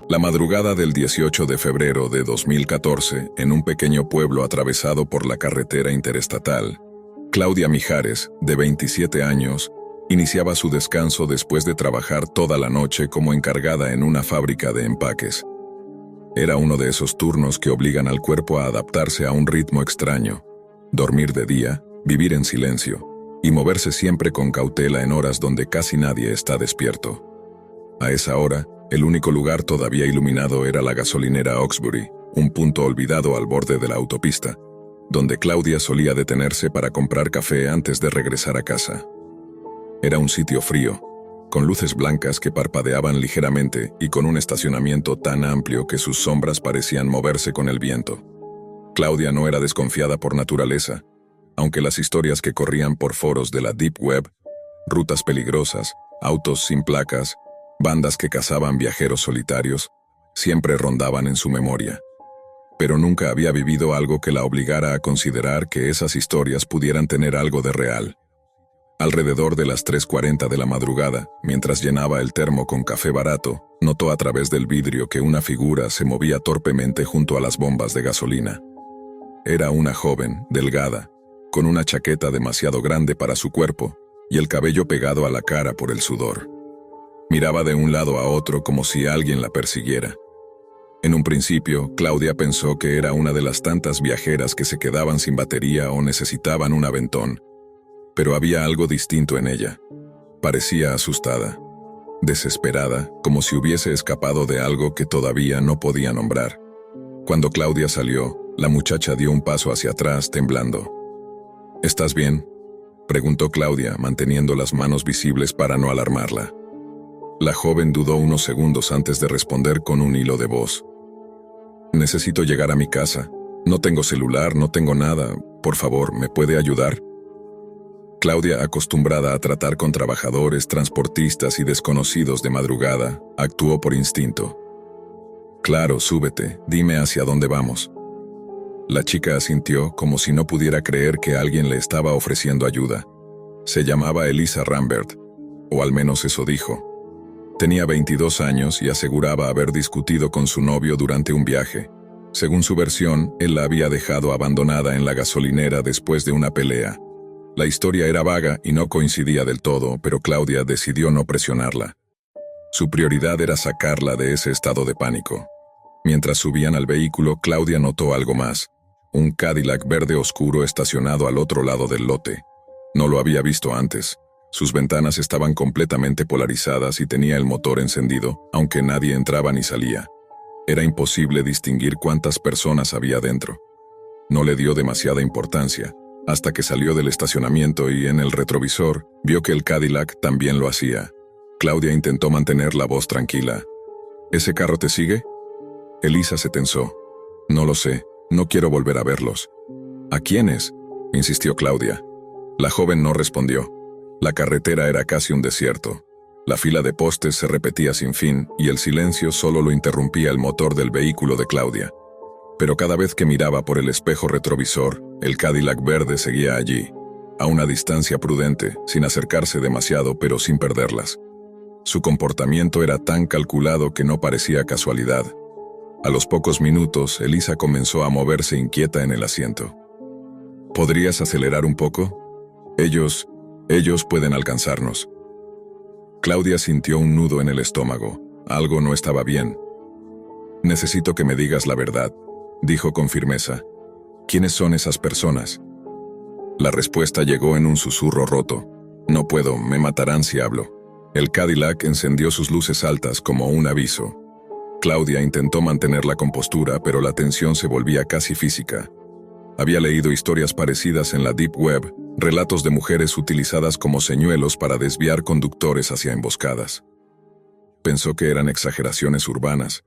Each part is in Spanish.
La madrugada del 18 de febrero de 2014, en un pequeño pueblo atravesado por la carretera interestatal, Claudia Mijares, de 27 años, iniciaba su descanso después de trabajar toda la noche como encargada en una fábrica de empaques. Era uno de esos turnos que obligan al cuerpo a adaptarse a un ritmo extraño, dormir de día, vivir en silencio, y moverse siempre con cautela en horas donde casi nadie está despierto. A esa hora, el único lugar todavía iluminado era la gasolinera Oxbury, un punto olvidado al borde de la autopista, donde Claudia solía detenerse para comprar café antes de regresar a casa. Era un sitio frío, con luces blancas que parpadeaban ligeramente y con un estacionamiento tan amplio que sus sombras parecían moverse con el viento. Claudia no era desconfiada por naturaleza, aunque las historias que corrían por foros de la Deep Web, rutas peligrosas, autos sin placas, bandas que cazaban viajeros solitarios, siempre rondaban en su memoria. Pero nunca había vivido algo que la obligara a considerar que esas historias pudieran tener algo de real. Alrededor de las 3:40 de la madrugada, mientras llenaba el termo con café barato, notó a través del vidrio que una figura se movía torpemente junto a las bombas de gasolina. Era una joven, delgada, con una chaqueta demasiado grande para su cuerpo y el cabello pegado a la cara por el sudor. Miraba de un lado a otro como si alguien la persiguiera. En un principio, Claudia pensó que era una de las tantas viajeras que se quedaban sin batería o necesitaban un aventón. Pero había algo distinto en ella. Parecía asustada, desesperada, como si hubiese escapado de algo que todavía no podía nombrar. Cuando Claudia salió, la muchacha dio un paso hacia atrás, temblando. ¿Estás bien?, preguntó Claudia, manteniendo las manos visibles para no alarmarla. La joven dudó unos segundos antes de responder con un hilo de voz. Necesito llegar a mi casa. No tengo celular, no tengo nada. Por favor, ¿me puede ayudar? Claudia, acostumbrada a tratar con trabajadores, transportistas y desconocidos de madrugada, actuó por instinto. Claro, súbete, dime hacia dónde vamos. La chica asintió como si no pudiera creer que alguien le estaba ofreciendo ayuda. Se llamaba Elisa Rambert, o al menos eso dijo. Tenía 22 años y aseguraba haber discutido con su novio durante un viaje. Según su versión, él la había dejado abandonada en la gasolinera después de una pelea. La historia era vaga y no coincidía del todo, pero Claudia decidió no presionarla. Su prioridad era sacarla de ese estado de pánico. Mientras subían al vehículo, Claudia notó algo más. Un Cadillac verde oscuro estacionado al otro lado del lote. No lo había visto antes. Sus ventanas estaban completamente polarizadas y tenía el motor encendido, aunque nadie entraba ni salía. Era imposible distinguir cuántas personas había dentro. No le dio demasiada importancia, hasta que salió del estacionamiento y en el retrovisor vio que el Cadillac también lo hacía. Claudia intentó mantener la voz tranquila. ¿Ese carro te sigue? Elisa se tensó. No lo sé, no quiero volver a verlos. ¿A quiénes?, insistió Claudia. La joven no respondió. La carretera era casi un desierto. La fila de postes se repetía sin fin y el silencio solo lo interrumpía el motor del vehículo de Claudia. Pero cada vez que miraba por el espejo retrovisor, el Cadillac verde seguía allí, a una distancia prudente, sin acercarse demasiado pero sin perderlas. Su comportamiento era tan calculado que no parecía casualidad. A los pocos minutos, Elisa comenzó a moverse inquieta en el asiento. ¿Podrías acelerar un poco? Ellos pueden alcanzarnos. Claudia sintió un nudo en el estómago. Algo no estaba bien. Necesito que me digas la verdad, dijo con firmeza. ¿Quiénes son esas personas? La respuesta llegó en un susurro roto. No puedo, me matarán si hablo. El Cadillac encendió sus luces altas como un aviso. Claudia intentó mantener la compostura, pero la tensión se volvía casi física. Había leído historias parecidas en la Deep Web, relatos de mujeres utilizadas como señuelos para desviar conductores hacia emboscadas. Pensó que eran exageraciones urbanas,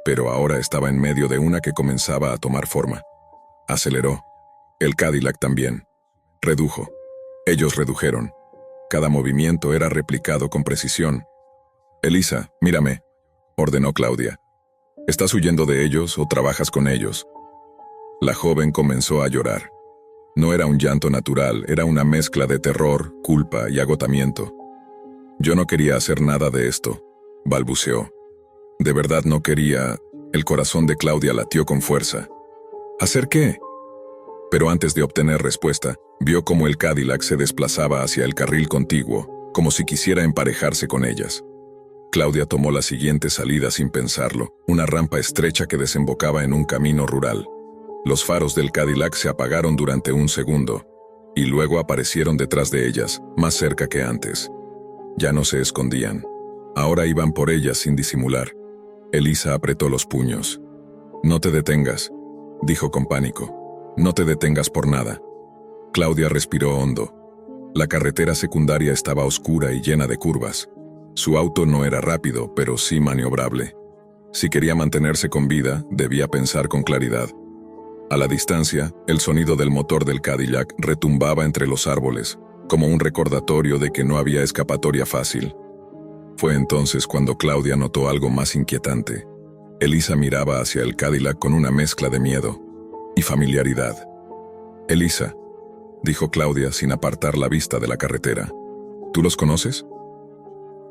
pero ahora estaba en medio de una que comenzaba a tomar forma. Aceleró. El Cadillac también. Redujo. Ellos redujeron. Cada movimiento era replicado con precisión. «Elisa, mírame», ordenó Claudia. «¿Estás huyendo de ellos o trabajas con ellos?» La joven comenzó a llorar. No era un llanto natural, era una mezcla de terror, culpa y agotamiento. «Yo no quería hacer nada de esto», balbuceó. De verdad no quería. El corazón de Claudia latió con fuerza. ¿Hacer qué? Pero antes de obtener respuesta, vio cómo el Cadillac se desplazaba hacia el carril contiguo, como si quisiera emparejarse con ellas. Claudia tomó la siguiente salida sin pensarlo, una rampa estrecha que desembocaba en un camino rural. Los faros del Cadillac se apagaron durante un segundo, y luego aparecieron detrás de ellas, más cerca que antes. Ya no se escondían. Ahora iban por ellas sin disimular. Elisa apretó los puños. «No te detengas», dijo con pánico. «No te detengas por nada». Claudia respiró hondo. La carretera secundaria estaba oscura y llena de curvas. Su auto no era rápido, pero sí maniobrable. Si quería mantenerse con vida, debía pensar con claridad. A la distancia, el sonido del motor del Cadillac retumbaba entre los árboles, como un recordatorio de que no había escapatoria fácil. Fue entonces cuando Claudia notó algo más inquietante. Elisa miraba hacia el Cadillac con una mezcla de miedo y familiaridad. «Elisa», dijo Claudia sin apartar la vista de la carretera. «¿Tú los conoces?»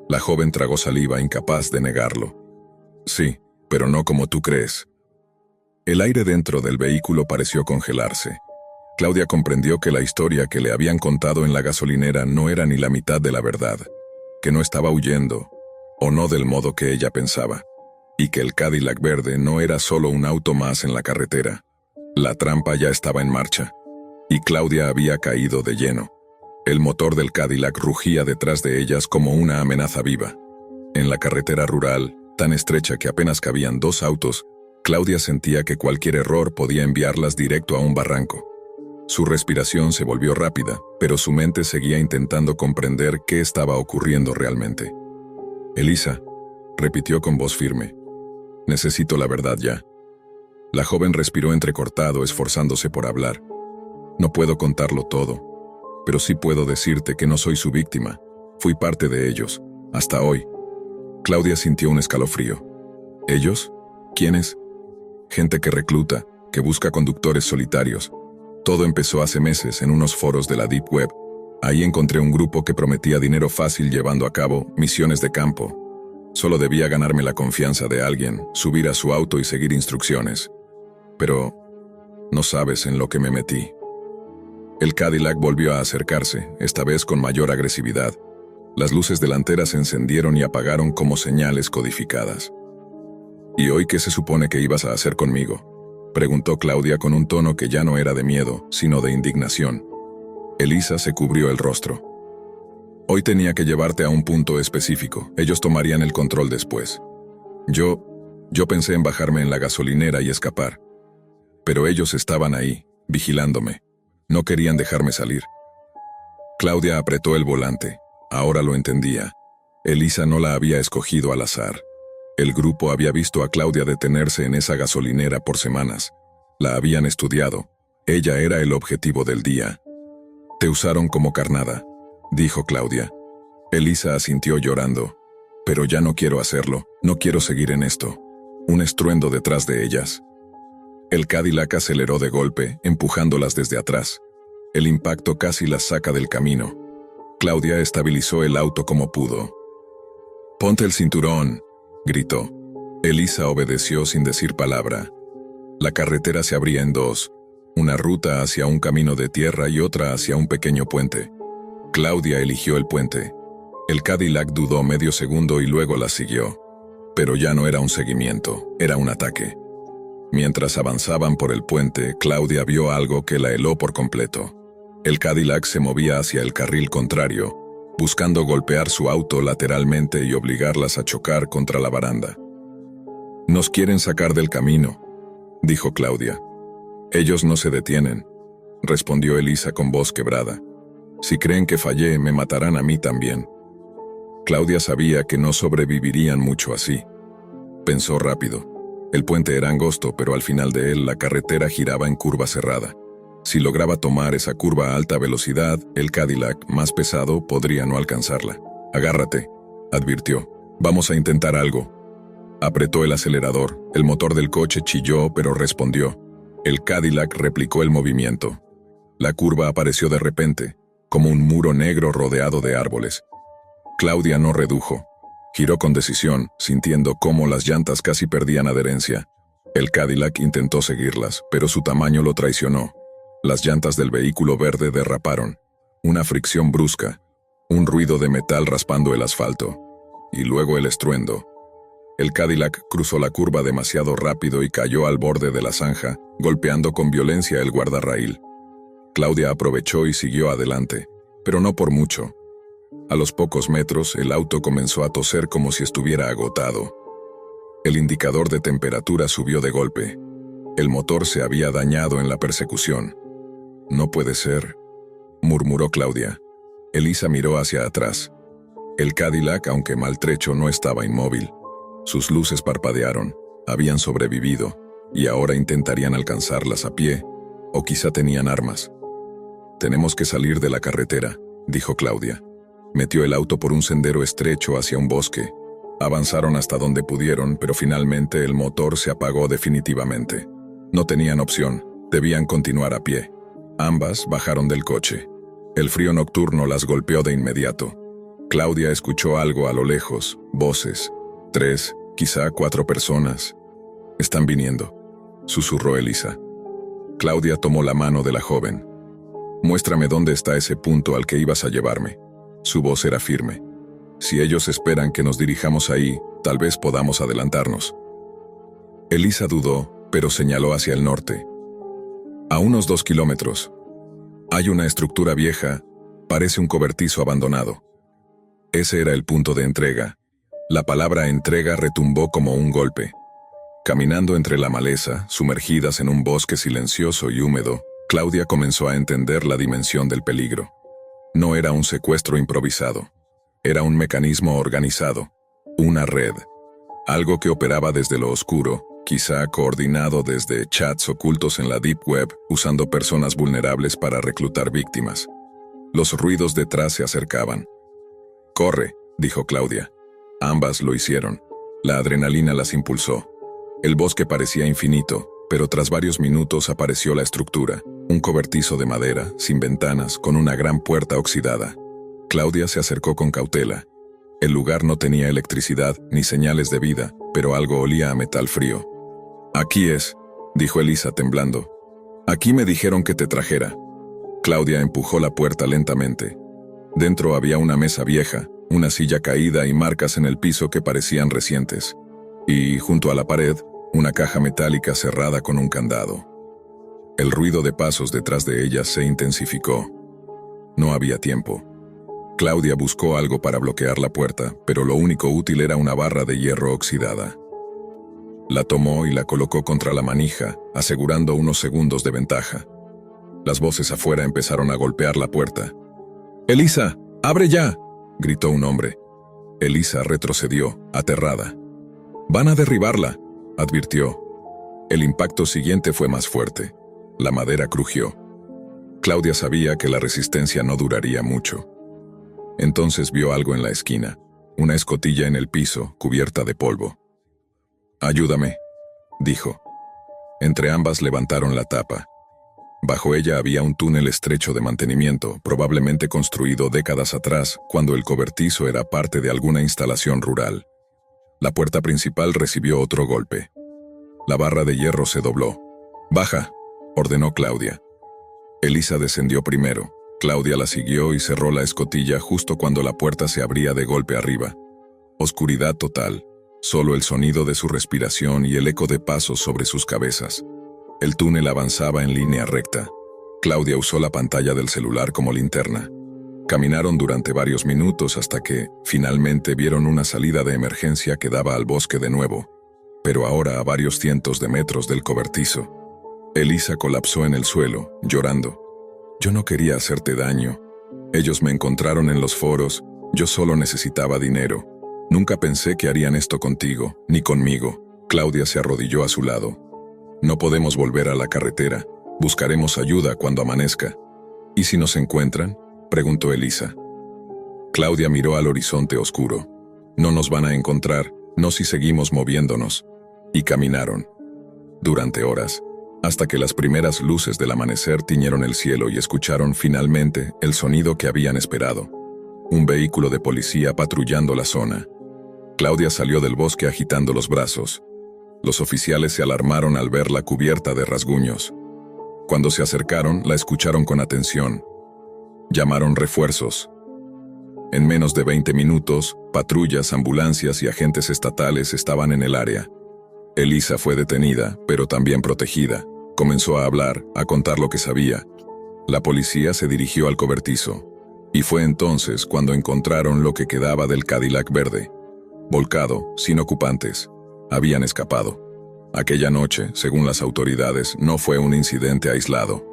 La joven tragó saliva, incapaz de negarlo. «Sí, pero no como tú crees». El aire dentro del vehículo pareció congelarse. Claudia comprendió que la historia que le habían contado en la gasolinera no era ni la mitad de la verdad, que no estaba huyendo, o no del modo que ella pensaba, y que el Cadillac verde no era solo un auto más en la carretera. La trampa ya estaba en marcha, y Claudia había caído de lleno. El motor del Cadillac rugía detrás de ellas como una amenaza viva. En la carretera rural, tan estrecha que apenas cabían 2 autos, Claudia sentía que cualquier error podía enviarlas directo a un barranco. Su respiración se volvió rápida, pero su mente seguía intentando comprender qué estaba ocurriendo realmente. «Elisa», repitió con voz firme, «necesito la verdad ya». La joven respiró entrecortado, esforzándose por hablar. «No puedo contarlo todo, pero sí puedo decirte que no soy su víctima. Fui parte de ellos, hasta hoy». Claudia sintió un escalofrío. ¿Ellos? ¿Quiénes? Gente que recluta, que busca conductores solitarios. Todo empezó hace meses en unos foros de la Deep Web. Ahí encontré un grupo que prometía dinero fácil llevando a cabo misiones de campo. Solo debía ganarme la confianza de alguien, subir a su auto y seguir instrucciones. Pero no sabes en lo que me metí. El Cadillac volvió a acercarse, esta vez con mayor agresividad. Las luces delanteras se encendieron y apagaron como señales codificadas. «¿Y hoy qué se supone que ibas a hacer conmigo?», preguntó Claudia con un tono que ya no era de miedo, sino de indignación. Elisa se cubrió el rostro. «Hoy tenía que llevarte a un punto específico. Ellos tomarían el control después. Yo pensé en bajarme en la gasolinera y escapar. Pero ellos estaban ahí, vigilándome. No querían dejarme salir». Claudia apretó el volante. Ahora lo entendía. Elisa no la había escogido al azar. El grupo había visto a Claudia detenerse en esa gasolinera por semanas. La habían estudiado. Ella era el objetivo del día. «Te usaron como carnada», dijo Claudia. Elisa asintió llorando. «Pero ya no quiero hacerlo, no quiero seguir en esto». Un estruendo detrás de ellas. El Cadillac aceleró de golpe, empujándolas desde atrás. El impacto casi las saca del camino. Claudia estabilizó el auto como pudo. «Ponte el cinturón», gritó. Elisa obedeció sin decir palabra. La carretera se abría en 2, una ruta hacia un camino de tierra y otra hacia un pequeño puente. Claudia eligió el puente. El Cadillac dudó medio segundo y luego la siguió. Pero ya no era un seguimiento, era un ataque. Mientras avanzaban por el puente, Claudia vio algo que la heló por completo. El Cadillac se movía hacia el carril contrario, buscando golpear su auto lateralmente y obligarlas a chocar contra la baranda. «Nos quieren sacar del camino», dijo Claudia. «Ellos no se detienen», respondió Elisa con voz quebrada. «Si creen que fallé, me matarán a mí también». Claudia sabía que no sobrevivirían mucho así. Pensó rápido. El puente era angosto, pero al final de él la carretera giraba en curva cerrada. Si lograba tomar esa curva a alta velocidad, el Cadillac, más pesado, podría no alcanzarla. «Agárrate», advirtió. «Vamos a intentar algo». Apretó el acelerador. El motor del coche chilló, pero respondió. El Cadillac replicó el movimiento. La curva apareció de repente, como un muro negro rodeado de árboles. Claudia no redujo. Giró con decisión, sintiendo cómo las llantas casi perdían adherencia. El Cadillac intentó seguirlas, pero su tamaño lo traicionó. Las llantas del vehículo verde derraparon. Una fricción brusca, un ruido de metal raspando el asfalto, y luego el estruendo. El Cadillac cruzó la curva demasiado rápido y cayó al borde de la zanja, golpeando con violencia el guardarraíl. Claudia aprovechó y siguió adelante, pero no por mucho. A los pocos metros, el auto comenzó a toser como si estuviera agotado. El indicador de temperatura subió de golpe. El motor se había dañado en la persecución. «No puede ser», murmuró Claudia. Elisa miró hacia atrás. El Cadillac, aunque maltrecho, no estaba inmóvil. Sus luces parpadearon, habían sobrevivido, y ahora intentarían alcanzarlas a pie, o quizá tenían armas. «Tenemos que salir de la carretera», dijo Claudia. Metió el auto por un sendero estrecho hacia un bosque. Avanzaron hasta donde pudieron, pero finalmente el motor se apagó definitivamente. No tenían opción, debían continuar a pie. Ambas bajaron del coche. El frío nocturno las golpeó de inmediato. Claudia escuchó algo a lo lejos, voces. 3, quizá 4 personas. «Están viniendo», susurró Elisa. Claudia tomó la mano de la joven. «Muéstrame dónde está ese punto al que ibas a llevarme». Su voz era firme. «Si ellos esperan que nos dirijamos ahí, tal vez podamos adelantarnos». Elisa dudó, pero señaló hacia el norte. «A unos 2 kilómetros. Hay una estructura vieja, parece un cobertizo abandonado». Ese era el punto de entrega. La palabra entrega retumbó como un golpe. Caminando entre la maleza, sumergidas en un bosque silencioso y húmedo, Claudia comenzó a entender la dimensión del peligro. No era un secuestro improvisado. Era un mecanismo organizado, una red. Algo que operaba desde lo oscuro, quizá coordinado desde chats ocultos en la Deep Web, usando personas vulnerables para reclutar víctimas. Los ruidos detrás se acercaban. «Corre», dijo Claudia. Ambas lo hicieron. La adrenalina las impulsó. El bosque parecía infinito, pero tras varios minutos apareció la estructura, un cobertizo de madera, sin ventanas, con una gran puerta oxidada. Claudia se acercó con cautela. El lugar no tenía electricidad ni señales de vida, pero algo olía a metal frío. «Aquí es», dijo Elisa temblando. «Aquí me dijeron que te trajera». Claudia empujó la puerta lentamente. Dentro había una mesa vieja, una silla caída y marcas en el piso que parecían recientes. Y, junto a la pared, una caja metálica cerrada con un candado. El ruido de pasos detrás de ella se intensificó. No había tiempo. Claudia buscó algo para bloquear la puerta, pero lo único útil era una barra de hierro oxidada. La tomó y la colocó contra la manija, asegurando unos segundos de ventaja. Las voces afuera empezaron a golpear la puerta. «¡Elisa, abre ya!», gritó un hombre. Elisa retrocedió, aterrada. «Van a derribarla», advirtió. El impacto siguiente fue más fuerte. La madera crujió. Claudia sabía que la resistencia no duraría mucho. Entonces vio algo en la esquina, una escotilla en el piso, cubierta de polvo. «Ayúdame», dijo. Entre ambas levantaron la tapa. Bajo ella había un túnel estrecho de mantenimiento, probablemente construido décadas atrás, cuando el cobertizo era parte de alguna instalación rural. La puerta principal recibió otro golpe. La barra de hierro se dobló. «Baja», ordenó Claudia. Elisa descendió primero. Claudia la siguió y cerró la escotilla justo cuando la puerta se abría de golpe arriba. Oscuridad total, solo el sonido de su respiración y el eco de pasos sobre sus cabezas. El túnel avanzaba en línea recta. Claudia usó la pantalla del celular como linterna. Caminaron durante varios minutos hasta que, finalmente, vieron una salida de emergencia que daba al bosque de nuevo, pero ahora a varios cientos de metros del cobertizo. Elisa colapsó en el suelo, llorando. «Yo no quería hacerte daño. Ellos me encontraron en los foros, yo solo necesitaba dinero. Nunca pensé que harían esto contigo, ni conmigo». Claudia se arrodilló a su lado. «No podemos volver a la carretera. Buscaremos ayuda cuando amanezca». «¿Y si nos encuentran?», preguntó Elisa. Claudia miró al horizonte oscuro. «No nos van a encontrar, no si seguimos moviéndonos». Y caminaron. Durante horas, hasta que las primeras luces del amanecer tiñeron el cielo y escucharon finalmente el sonido que habían esperado. Un vehículo de policía patrullando la zona. Claudia salió del bosque agitando los brazos. Los oficiales se alarmaron al verla cubierta de rasguños. Cuando se acercaron, la escucharon con atención. Llamaron refuerzos. En menos de 20 minutos, patrullas, ambulancias y agentes estatales estaban en el área. Elisa fue detenida, pero también protegida. Comenzó a hablar, a contar lo que sabía. La policía se dirigió al cobertizo. Y fue entonces cuando encontraron lo que quedaba del Cadillac verde. Volcado, sin ocupantes. Habían escapado. Aquella noche, según las autoridades, no fue un incidente aislado.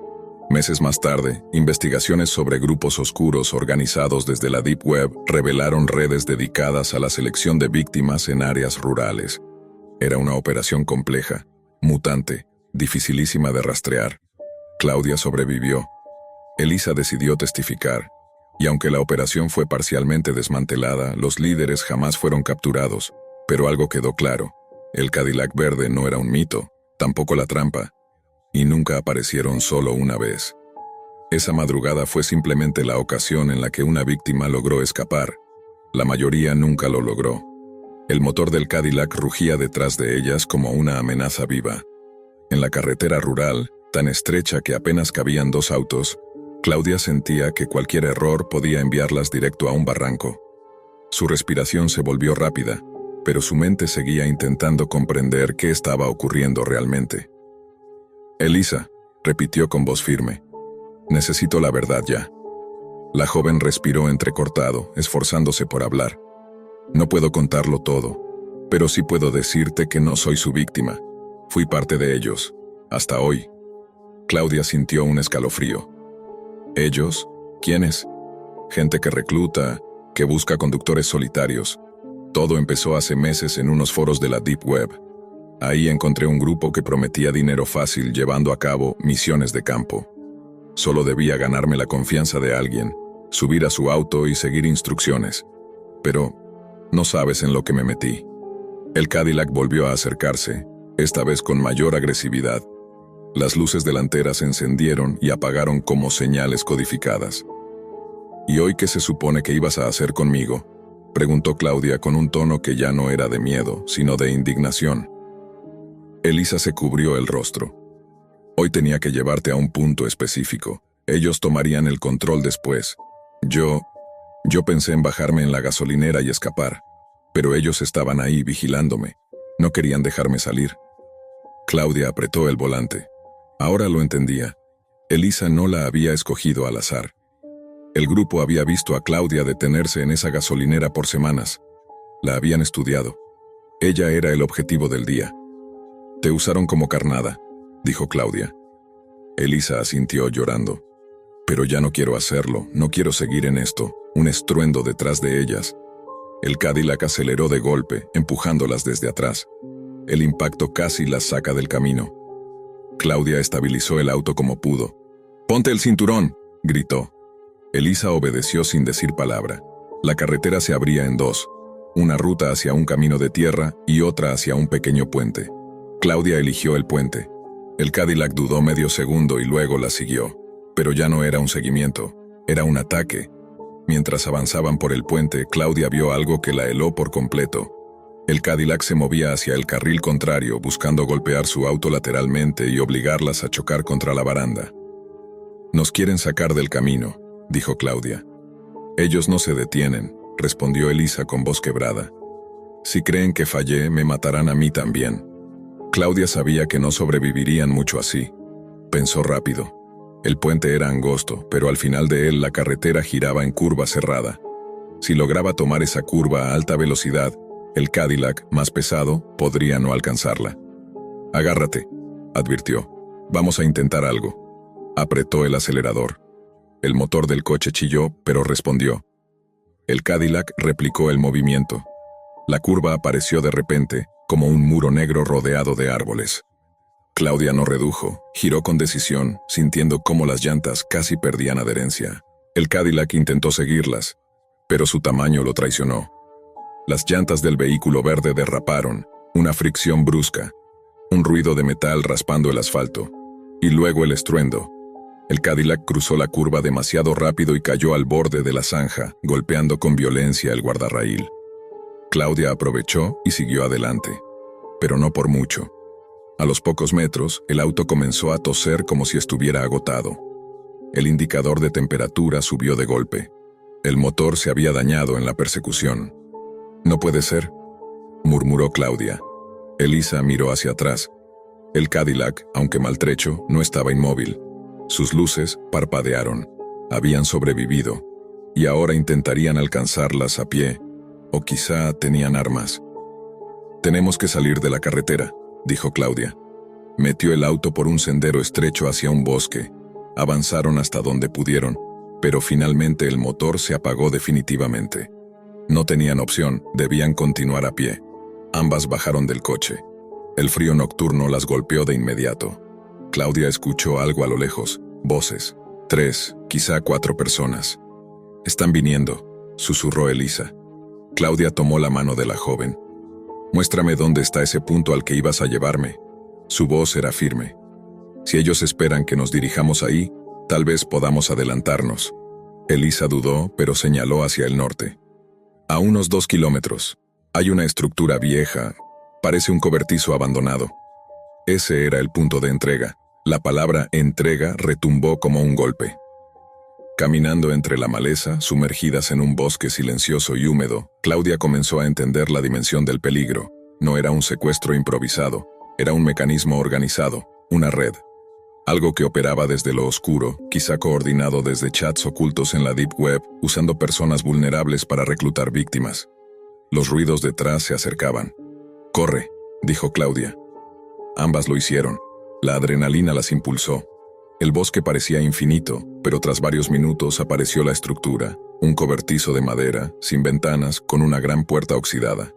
Meses más tarde, investigaciones sobre grupos oscuros organizados desde la Deep Web revelaron redes dedicadas a la selección de víctimas en áreas rurales. Era una operación compleja, mutante, dificilísima de rastrear. Claudia sobrevivió. Elisa decidió testificar. Y aunque la operación fue parcialmente desmantelada, los líderes jamás fueron capturados. Pero algo quedó claro. El Cadillac verde no era un mito, tampoco la trampa. Y nunca aparecieron solo una vez. Esa madrugada fue simplemente la ocasión en la que una víctima logró escapar. La mayoría nunca lo logró. El motor del Cadillac rugía detrás de ellas como una amenaza viva. En la carretera rural, tan estrecha que apenas cabían 2 autos, Claudia sentía que cualquier error podía enviarlas directo a un barranco. Su respiración se volvió rápida, pero su mente seguía intentando comprender qué estaba ocurriendo realmente. «Elisa», repitió con voz firme, «necesito la verdad ya». La joven respiró entrecortado, esforzándose por hablar. «No puedo contarlo todo, pero sí puedo decirte que no soy su víctima. Fui parte de ellos, hasta hoy». Claudia sintió un escalofrío. ¿Ellos? ¿Quiénes? Gente que recluta, que busca conductores solitarios. Todo empezó hace meses en unos foros de la Deep Web. Ahí encontré un grupo que prometía dinero fácil llevando a cabo misiones de campo. Solo debía ganarme la confianza de alguien, subir a su auto y seguir instrucciones. Pero no sabes en lo que me metí. El Cadillac volvió a acercarse, esta vez con mayor agresividad. Las luces delanteras se encendieron y apagaron como señales codificadas. «¿Y hoy qué se supone que ibas a hacer conmigo?», preguntó Claudia con un tono que ya no era de miedo, sino de indignación. Elisa se cubrió el rostro. «Hoy tenía que llevarte a un punto específico. Ellos tomarían el control después. Yo pensé en bajarme en la gasolinera y escapar, pero ellos estaban ahí vigilándome. No querían dejarme salir». Claudia apretó el volante. Ahora lo entendía. Elisa no la había escogido al azar. El grupo había visto a Claudia detenerse en esa gasolinera por semanas. La habían estudiado. Ella era el objetivo del día. «Te usaron como carnada», dijo Claudia. Elisa asintió llorando. «Pero ya no quiero hacerlo, no quiero seguir en esto». Un estruendo detrás de ellas. El Cadillac aceleró de golpe, empujándolas desde atrás. El impacto casi las saca del camino. Claudia estabilizó el auto como pudo. «¡Ponte el cinturón!», gritó. Elisa obedeció sin decir palabra. La carretera se abría en 2, una ruta hacia un camino de tierra y otra hacia un pequeño puente. Claudia eligió el puente. El Cadillac dudó medio segundo y luego la siguió. Pero ya no era un seguimiento, era un ataque. Mientras avanzaban por el puente, Claudia vio algo que la heló por completo. El Cadillac se movía hacia el carril contrario, buscando golpear su auto lateralmente y obligarlas a chocar contra la baranda. «Nos quieren sacar del camino», dijo Claudia. «Ellos no se detienen», respondió Elisa con voz quebrada. «Si creen que fallé, me matarán a mí también». Claudia sabía que no sobrevivirían mucho así. Pensó rápido. El puente era angosto, pero al final de él la carretera giraba en curva cerrada. Si lograba tomar esa curva a alta velocidad, el Cadillac, más pesado, podría no alcanzarla. «Agárrate», advirtió. «Vamos a intentar algo». Apretó el acelerador. El motor del coche chilló, pero respondió. El Cadillac replicó el movimiento. La curva apareció de repente, como un muro negro rodeado de árboles. Claudia no redujo, giró con decisión, sintiendo cómo las llantas casi perdían adherencia. El Cadillac intentó seguirlas, pero su tamaño lo traicionó. Las llantas del vehículo verde derraparon, una fricción brusca, un ruido de metal raspando el asfalto, y luego el estruendo. El Cadillac cruzó la curva demasiado rápido y cayó al borde de la zanja, golpeando con violencia el guardarraíl. Claudia aprovechó y siguió adelante, pero no por mucho. A los pocos metros, el auto comenzó a toser como si estuviera agotado. El indicador de temperatura subió de golpe. El motor se había dañado en la persecución. «No puede ser», murmuró Claudia. Elisa miró hacia atrás. El Cadillac, aunque maltrecho, no estaba inmóvil. Sus luces parpadearon. Habían sobrevivido. Y ahora intentarían alcanzarlas a pie. O quizá tenían armas. «Tenemos que salir de la carretera», dijo Claudia. Metió el auto por un sendero estrecho hacia un bosque. Avanzaron hasta donde pudieron, pero finalmente el motor se apagó definitivamente. No tenían opción, debían continuar a pie. Ambas bajaron del coche. El frío nocturno las golpeó de inmediato. Claudia escuchó algo a lo lejos, voces. 3, quizá 4 personas. «Están viniendo», susurró Elisa. Claudia tomó la mano de la joven. «Muéstrame dónde está ese punto al que ibas a llevarme». Su voz era firme. «Si ellos esperan que nos dirijamos ahí, tal vez podamos adelantarnos». Elisa dudó, pero señaló hacia el norte. «A unos 2 kilómetros. Hay una estructura vieja. Parece un cobertizo abandonado». Ese era el punto de entrega. La palabra entrega retumbó como un golpe. Caminando entre la maleza, sumergidas en un bosque silencioso y húmedo, Claudia comenzó a entender la dimensión del peligro. No era un secuestro improvisado, era un mecanismo organizado, una red. Algo que operaba desde lo oscuro, quizá coordinado desde chats ocultos en la Deep Web, usando personas vulnerables para reclutar víctimas. Los ruidos detrás se acercaban. «Corre», dijo Claudia. Ambas lo hicieron. La adrenalina las impulsó. El bosque parecía infinito, pero tras varios minutos apareció la estructura, un cobertizo de madera, sin ventanas, con una gran puerta oxidada.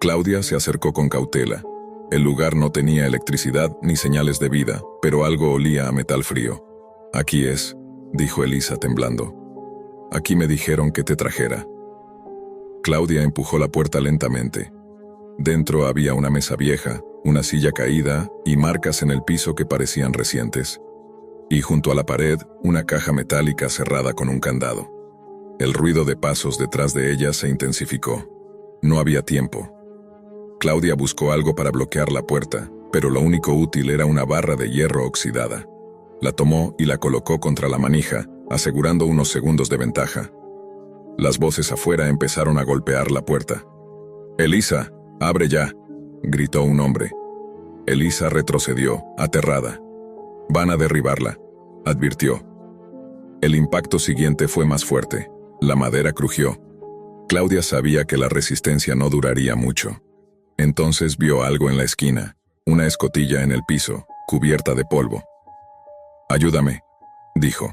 Claudia se acercó con cautela. El lugar no tenía electricidad ni señales de vida, pero algo olía a metal frío. «Aquí es», dijo Elisa temblando. «Aquí me dijeron que te trajera». Claudia empujó la puerta lentamente. Dentro había una mesa vieja, una silla caída y marcas en el piso que parecían recientes. Y junto a la pared, una caja metálica cerrada con un candado. El ruido de pasos detrás de ella se intensificó. No había tiempo. Claudia buscó algo para bloquear la puerta, pero lo único útil era una barra de hierro oxidada. La tomó y la colocó contra la manija, asegurando unos segundos de ventaja. Las voces afuera empezaron a golpear la puerta. «Elisa, abre ya», gritó un hombre. Elisa retrocedió, aterrada. «Van a derribarla», advirtió. El impacto siguiente fue más fuerte. La madera crujió. Claudia sabía que la resistencia no duraría mucho. Entonces vio algo en la esquina, una escotilla en el piso, cubierta de polvo. «Ayúdame», dijo.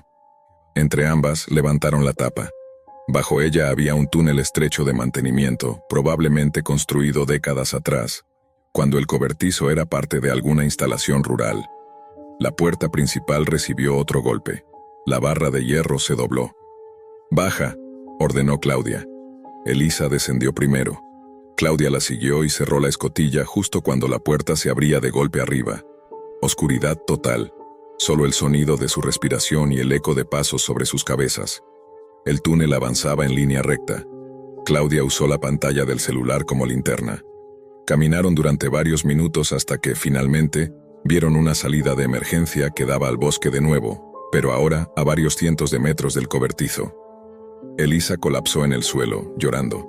Entre ambas levantaron la tapa. Bajo ella había un túnel estrecho de mantenimiento, probablemente construido décadas atrás, cuando el cobertizo era parte de alguna instalación rural. La puerta principal recibió otro golpe. La barra de hierro se dobló. «Baja», ordenó Claudia. Elisa descendió primero. Claudia la siguió y cerró la escotilla justo cuando la puerta se abría de golpe arriba. Oscuridad total. Solo el sonido de su respiración y el eco de pasos sobre sus cabezas. El túnel avanzaba en línea recta. Claudia usó la pantalla del celular como linterna. Caminaron durante varios minutos hasta que, finalmente, vieron una salida de emergencia que daba al bosque de nuevo, pero ahora a varios cientos de metros del cobertizo. Elisa colapsó en el suelo, llorando.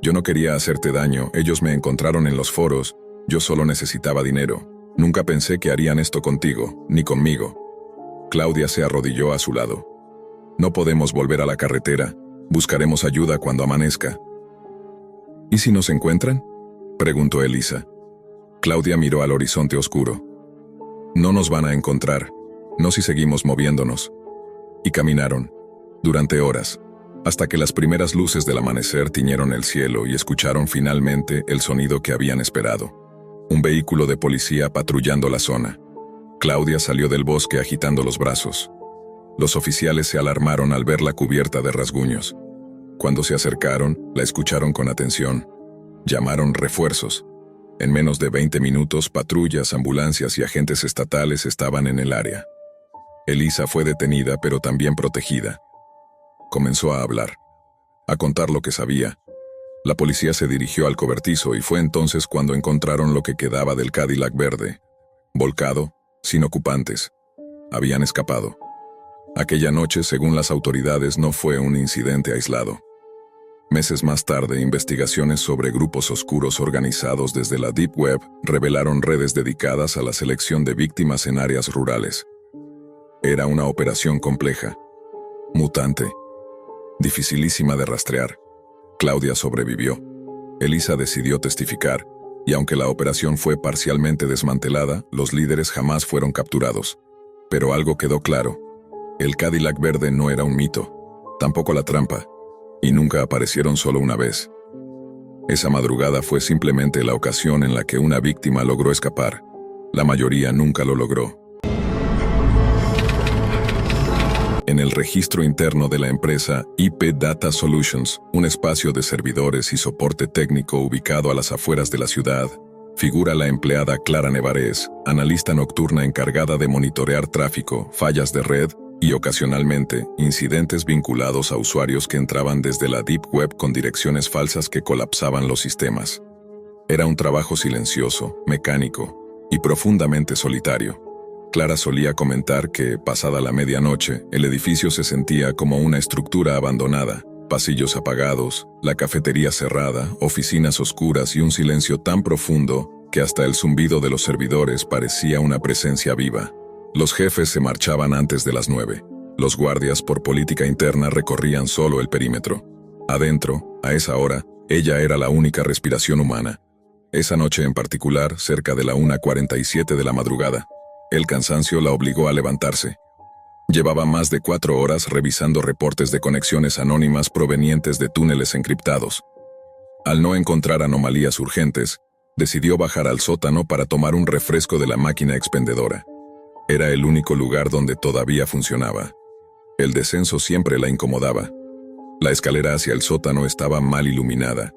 «Yo no quería hacerte daño, ellos me encontraron en los foros, yo solo necesitaba dinero. Nunca pensé que harían esto contigo, ni conmigo». Claudia se arrodilló a su lado. «No podemos volver a la carretera, buscaremos ayuda cuando amanezca». «¿Y si nos encuentran?», preguntó Elisa. Claudia miró al horizonte oscuro. «No nos van a encontrar, no si seguimos moviéndonos». Y caminaron, durante horas, hasta que las primeras luces del amanecer tiñeron el cielo y escucharon finalmente el sonido que habían esperado. Un vehículo de policía patrullando la zona. Claudia salió del bosque agitando los brazos. Los oficiales se alarmaron al verla cubierta de rasguños. Cuando se acercaron, la escucharon con atención. Llamaron refuerzos. En menos de 20 minutos, patrullas, ambulancias y agentes estatales estaban en el área. Elisa fue detenida, pero también protegida. Comenzó a hablar, a contar lo que sabía. La policía se dirigió al cobertizo y fue entonces cuando encontraron lo que quedaba del Cadillac verde. Volcado, sin ocupantes. Habían escapado. Aquella noche, según las autoridades, no fue un incidente aislado. Meses más tarde, investigaciones sobre grupos oscuros organizados desde la Deep Web revelaron redes dedicadas a la selección de víctimas en áreas rurales. Era una operación compleja, mutante, dificilísima de rastrear. Claudia sobrevivió. Elisa decidió testificar, y aunque la operación fue parcialmente desmantelada, los líderes jamás fueron capturados. Pero algo quedó claro. El Cadillac verde no era un mito, tampoco la trampa, y nunca aparecieron solo una vez. Esa madrugada fue simplemente la ocasión en la que una víctima logró escapar. La mayoría nunca lo logró. En el registro interno de la empresa IP Data Solutions, un espacio de servidores y soporte técnico ubicado a las afueras de la ciudad, figura la empleada Clara Nevarez, analista nocturna encargada de monitorear tráfico, fallas de red y, ocasionalmente, incidentes vinculados a usuarios que entraban desde la Deep Web con direcciones falsas que colapsaban los sistemas. Era un trabajo silencioso, mecánico y profundamente solitario. Clara solía comentar que, pasada la medianoche, el edificio se sentía como una estructura abandonada, pasillos apagados, la cafetería cerrada, oficinas oscuras y un silencio tan profundo que hasta el zumbido de los servidores parecía una presencia viva. Los jefes se marchaban antes de las 9. Los guardias, por política interna, recorrían solo el perímetro. Adentro, a esa hora, ella era la única respiración humana. Esa noche en particular, cerca de la 1:47 de la madrugada, el cansancio la obligó a levantarse. Llevaba más de 4 horas revisando reportes de conexiones anónimas provenientes de túneles encriptados. Al no encontrar anomalías urgentes, decidió bajar al sótano para tomar un refresco de la máquina expendedora. Era el único lugar donde todavía funcionaba. El descenso siempre la incomodaba. La escalera hacia el sótano estaba mal iluminada,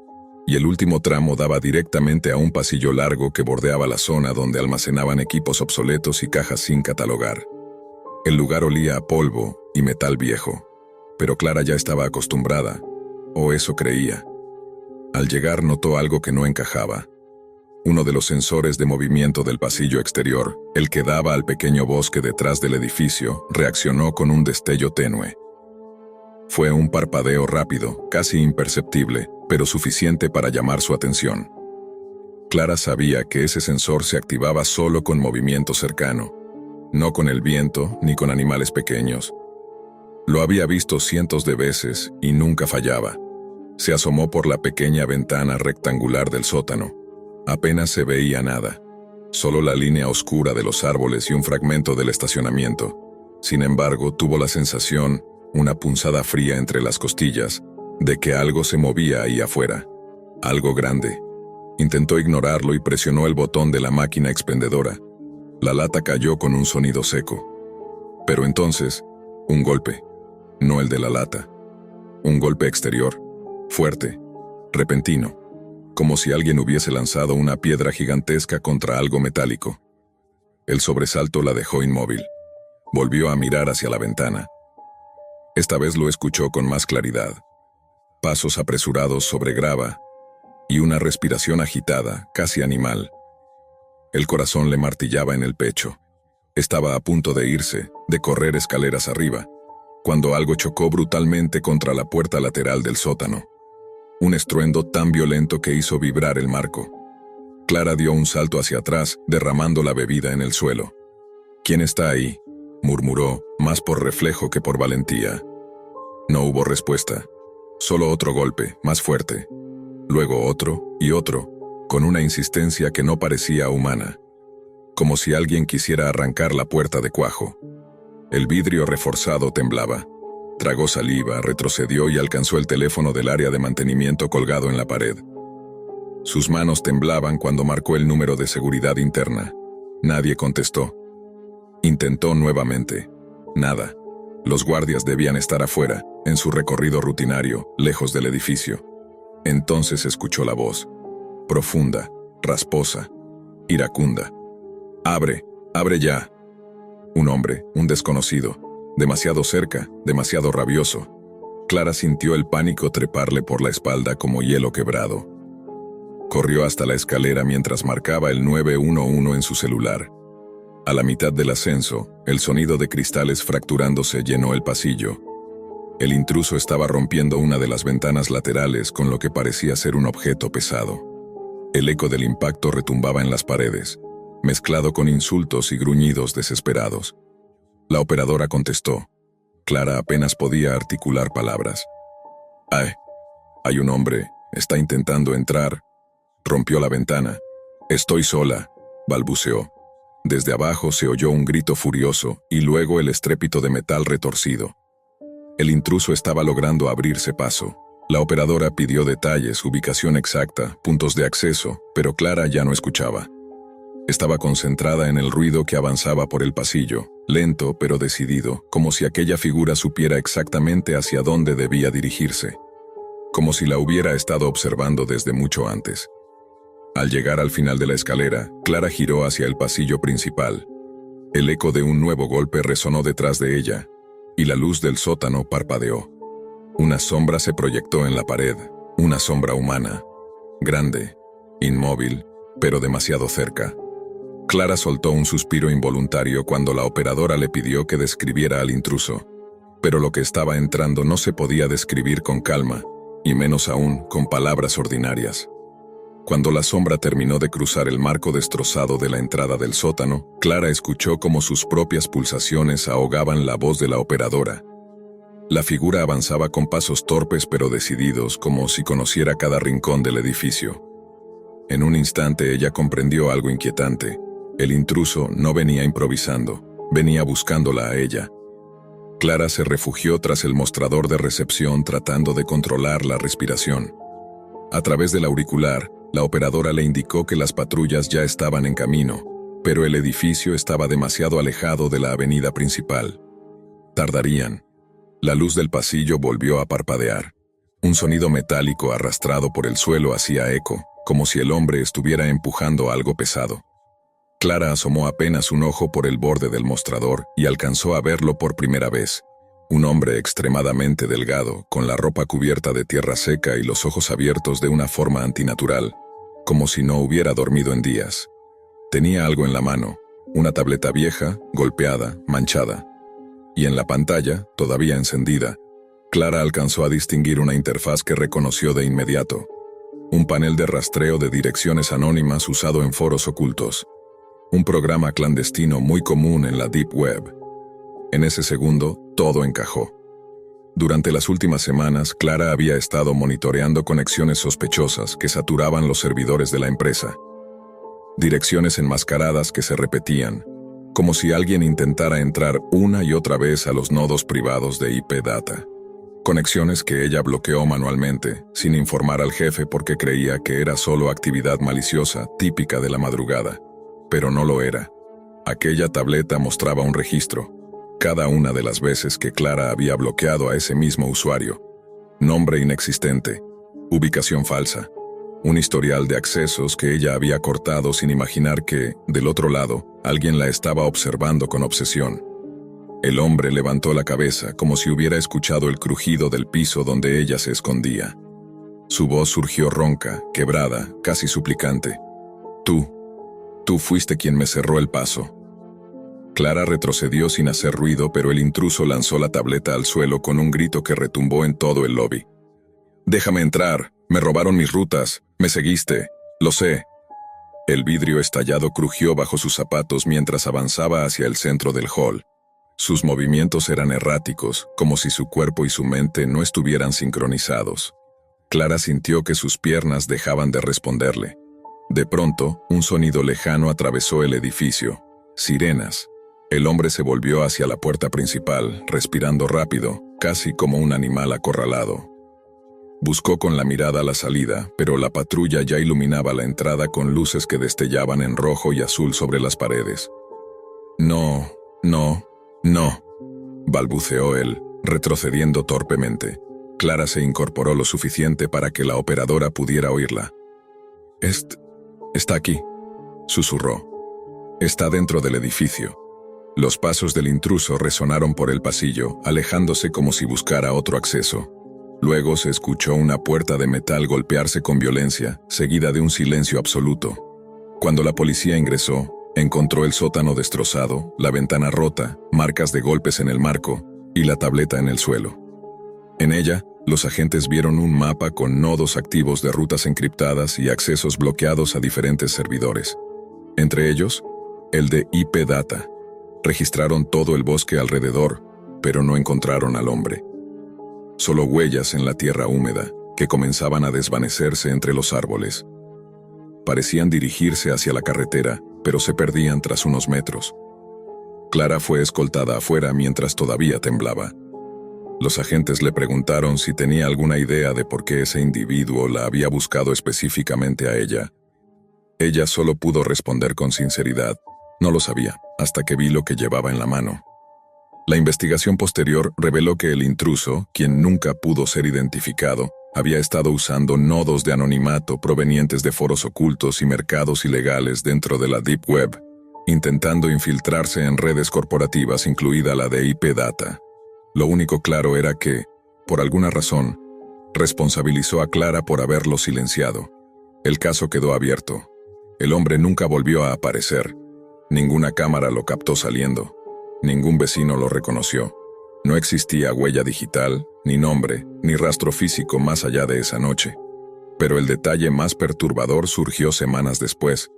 y el último tramo daba directamente a un pasillo largo que bordeaba la zona donde almacenaban equipos obsoletos y cajas sin catalogar. El lugar olía a polvo y metal viejo, pero Clara ya estaba acostumbrada, o eso creía. Al llegar notó algo que no encajaba. Uno de los sensores de movimiento del pasillo exterior, el que daba al pequeño bosque detrás del edificio, reaccionó con un destello tenue. Fue un parpadeo rápido, casi imperceptible, pero suficiente para llamar su atención. Clara sabía que ese sensor se activaba solo con movimiento cercano, no con el viento ni con animales pequeños. Lo había visto cientos de veces y nunca fallaba. Se asomó por la pequeña ventana rectangular del sótano. Apenas se veía nada, solo la línea oscura de los árboles y un fragmento del estacionamiento. Sin embargo, tuvo la sensación, una punzada fría entre las costillas, de que algo se movía ahí afuera. Algo grande. Intentó ignorarlo y presionó el botón de la máquina expendedora. La lata cayó con un sonido seco. Pero entonces, un golpe. No el de la lata. Un golpe exterior, fuerte, repentino. Como si alguien hubiese lanzado una piedra gigantesca contra algo metálico. El sobresalto la dejó inmóvil. Volvió a mirar hacia la ventana. Esta vez lo escuchó con más claridad. Pasos apresurados sobre grava y una respiración agitada, casi animal. El corazón le martillaba en el pecho. Estaba a punto de irse, de correr escaleras arriba, cuando algo chocó brutalmente contra la puerta lateral del sótano. Un estruendo tan violento que hizo vibrar el marco. Clara dio un salto hacia atrás, derramando la bebida en el suelo. «¿Quién está ahí?», murmuró, más por reflejo que por valentía. No hubo respuesta. Solo otro golpe, más fuerte. Luego otro y otro, con una insistencia que no parecía humana. Como si alguien quisiera arrancar la puerta de cuajo. El vidrio reforzado temblaba. Tragó saliva, retrocedió y alcanzó el teléfono del área de mantenimiento colgado en la pared. Sus manos temblaban cuando marcó el número de seguridad interna. Nadie contestó. Intentó nuevamente. Nada. Los guardias debían estar afuera, en su recorrido rutinario, lejos del edificio. Entonces escuchó la voz. Profunda, rasposa, iracunda. «¡Abre! ¡Abre ya!». Un hombre, un desconocido. Demasiado cerca, demasiado rabioso. Clara sintió el pánico treparle por la espalda como hielo quebrado. Corrió hasta la escalera mientras marcaba el 911 en su celular. A la mitad del ascenso, el sonido de cristales fracturándose llenó el pasillo. El intruso estaba rompiendo una de las ventanas laterales con lo que parecía ser un objeto pesado. El eco del impacto retumbaba en las paredes, mezclado con insultos y gruñidos desesperados. La operadora contestó. Clara apenas podía articular palabras. «Ay, hay un hombre, está intentando entrar». Rompió la ventana. «Estoy sola», balbuceó. Desde abajo se oyó un grito furioso y luego el estrépito de metal retorcido. El intruso estaba logrando abrirse paso. La operadora pidió detalles, ubicación exacta, puntos de acceso, pero Clara ya no escuchaba. Estaba concentrada en el ruido que avanzaba por el pasillo, lento pero decidido, como si aquella figura supiera exactamente hacia dónde debía dirigirse. Como si la hubiera estado observando desde mucho antes. Al llegar al final de la escalera, Clara giró hacia el pasillo principal. El eco de un nuevo golpe resonó detrás de ella, y la luz del sótano parpadeó. Una sombra se proyectó en la pared, una sombra humana, grande, inmóvil, pero demasiado cerca. Clara soltó un suspiro involuntario cuando la operadora le pidió que describiera al intruso, pero lo que estaba entrando no se podía describir con calma, y menos aún con palabras ordinarias. Cuando la sombra terminó de cruzar el marco destrozado de la entrada del sótano, Clara escuchó cómo sus propias pulsaciones ahogaban la voz de la operadora. La figura avanzaba con pasos torpes pero decididos, como si conociera cada rincón del edificio. En un instante ella comprendió algo inquietante. El intruso no venía improvisando, venía buscándola a ella. Clara se refugió tras el mostrador de recepción tratando de controlar la respiración. A través del auricular, la operadora le indicó que las patrullas ya estaban en camino, pero el edificio estaba demasiado alejado de la avenida principal. Tardarían. La luz del pasillo volvió a parpadear. Un sonido metálico arrastrado por el suelo hacía eco, como si el hombre estuviera empujando algo pesado. Clara asomó apenas un ojo por el borde del mostrador y alcanzó a verlo por primera vez. Un hombre extremadamente delgado, con la ropa cubierta de tierra seca y los ojos abiertos de una forma antinatural, como si no hubiera dormido en días. Tenía algo en la mano, una tableta vieja, golpeada, manchada. Y en la pantalla, todavía encendida, Clara alcanzó a distinguir una interfaz que reconoció de inmediato. Un panel de rastreo de direcciones anónimas usado en foros ocultos. Un programa clandestino muy común en la Deep Web. En ese segundo, todo encajó. Durante las últimas semanas, Clara había estado monitoreando conexiones sospechosas que saturaban los servidores de la empresa. Direcciones enmascaradas que se repetían, como si alguien intentara entrar una y otra vez a los nodos privados de IP Data. Conexiones que ella bloqueó manualmente, sin informar al jefe porque creía que era solo actividad maliciosa típica de la madrugada. Pero no lo era. Aquella tableta mostraba un registro. Cada una de las veces que Clara había bloqueado a ese mismo usuario. Nombre inexistente. Ubicación falsa. Un historial de accesos que ella había cortado sin imaginar que, del otro lado, alguien la estaba observando con obsesión. El hombre levantó la cabeza como si hubiera escuchado el crujido del piso donde ella se escondía. Su voz surgió ronca, quebrada, casi suplicante. Tú fuiste quien me cerró el paso. Clara retrocedió sin hacer ruido, pero el intruso lanzó la tableta al suelo con un grito que retumbó en todo el lobby. «Déjame entrar, me robaron mis rutas, me seguiste, lo sé». El vidrio estallado crujió bajo sus zapatos mientras avanzaba hacia el centro del hall. Sus movimientos eran erráticos, como si su cuerpo y su mente no estuvieran sincronizados. Clara sintió que sus piernas dejaban de responderle. De pronto, un sonido lejano atravesó el edificio. Sirenas. El hombre se volvió hacia la puerta principal, respirando rápido, casi como un animal acorralado. Buscó con la mirada la salida, pero la patrulla ya iluminaba la entrada con luces que destellaban en rojo y azul sobre las paredes. No, balbuceó él, retrocediendo torpemente. Clara se incorporó lo suficiente para que la operadora pudiera oírla. Está aquí, susurró. Está dentro del edificio. Los pasos del intruso resonaron por el pasillo, alejándose como si buscara otro acceso. Luego se escuchó una puerta de metal golpearse con violencia, seguida de un silencio absoluto. Cuando la policía ingresó, encontró el sótano destrozado, la ventana rota, marcas de golpes en el marco y la tableta en el suelo. En ella, los agentes vieron un mapa con nodos activos de rutas encriptadas y accesos bloqueados a diferentes servidores. Entre ellos, el de IP Data. Registraron todo el bosque alrededor, pero no encontraron al hombre. Solo huellas en la tierra húmeda, que comenzaban a desvanecerse entre los árboles. Parecían dirigirse hacia la carretera, pero se perdían tras unos metros. Clara fue escoltada afuera mientras todavía temblaba. Los agentes le preguntaron si tenía alguna idea de por qué ese individuo la había buscado específicamente a ella. Ella solo pudo responder con sinceridad: no lo sabía, hasta que vi lo que llevaba en la mano. La investigación posterior reveló que el intruso, quien nunca pudo ser identificado, había estado usando nodos de anonimato provenientes de foros ocultos y mercados ilegales dentro de la Deep Web, intentando infiltrarse en redes corporativas, incluida la de IP Data. Lo único claro era que, por alguna razón, responsabilizó a Clara por haberlo silenciado. El caso quedó abierto. El hombre nunca volvió a aparecer. Ninguna cámara lo captó saliendo. Ningún vecino lo reconoció. No existía huella digital, ni nombre, ni rastro físico más allá de esa noche. Pero el detalle más perturbador surgió semanas después,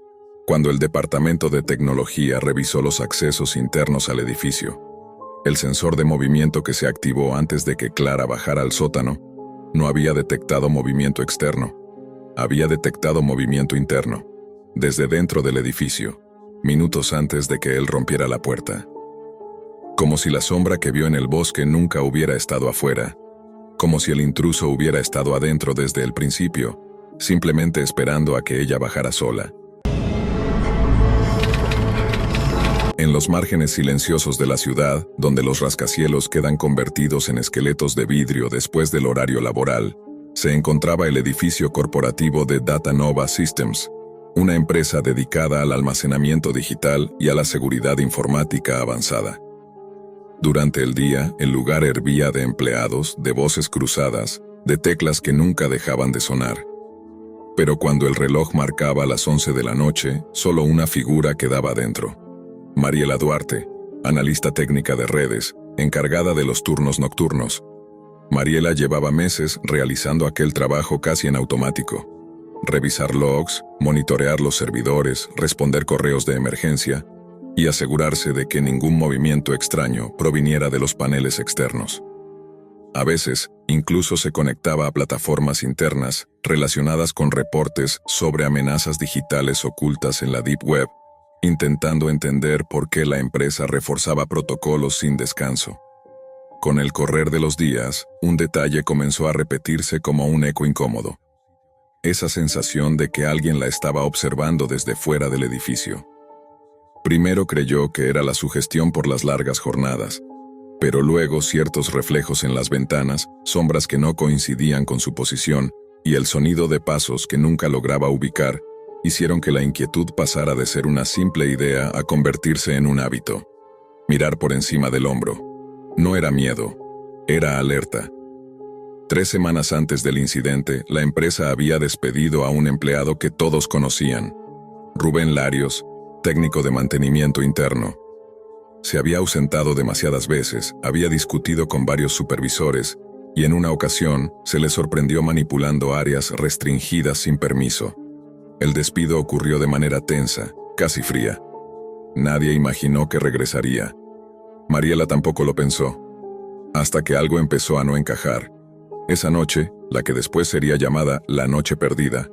cuando el departamento de tecnología revisó los accesos internos al edificio. El sensor de movimiento que se activó antes de que Clara bajara al sótano no había detectado movimiento externo. Había detectado movimiento interno, desde dentro del edificio, minutos antes de que él rompiera la puerta. Como si la sombra que vio en el bosque nunca hubiera estado afuera. Como si el intruso hubiera estado adentro desde el principio, simplemente esperando a que ella bajara sola. En los márgenes silenciosos de la ciudad, donde los rascacielos quedan convertidos en esqueletos de vidrio después del horario laboral, se encontraba el edificio corporativo de Data Nova Systems, una empresa dedicada al almacenamiento digital y a la seguridad informática avanzada. Durante el día, el lugar hervía de empleados, de voces cruzadas, de teclas que nunca dejaban de sonar. Pero cuando el reloj marcaba las 11 de la noche, solo una figura quedaba dentro. Mariela Duarte, analista técnica de redes, encargada de los turnos nocturnos. Mariela llevaba meses realizando aquel trabajo casi en automático. Revisar logs, monitorear los servidores, responder correos de emergencia y asegurarse de que ningún movimiento extraño proviniera de los paneles externos. A veces, incluso se conectaba a plataformas internas relacionadas con reportes sobre amenazas digitales ocultas en la Deep Web, intentando entender por qué la empresa reforzaba protocolos sin descanso. Con el correr de los días, un detalle comenzó a repetirse como un eco incómodo. Esa sensación de que alguien la estaba observando desde fuera del edificio. Primero creyó que era la sugestión por las largas jornadas, pero luego ciertos reflejos en las ventanas, sombras que no coincidían con su posición, y el sonido de pasos que nunca lograba ubicar, hicieron que la inquietud pasara de ser una simple idea a convertirse en un hábito. Mirar por encima del hombro. No era miedo, era alerta. 3 semanas antes del incidente, la empresa había despedido a un empleado que todos conocían, Rubén Larios, técnico de mantenimiento interno. Se había ausentado demasiadas veces, había discutido con varios supervisores, y en una ocasión se le sorprendió manipulando áreas restringidas sin permiso. El despido ocurrió de manera tensa, casi fría. Nadie imaginó que regresaría. Mariela tampoco lo pensó. Hasta que algo empezó a no encajar. Esa noche, la que después sería llamada la noche perdida,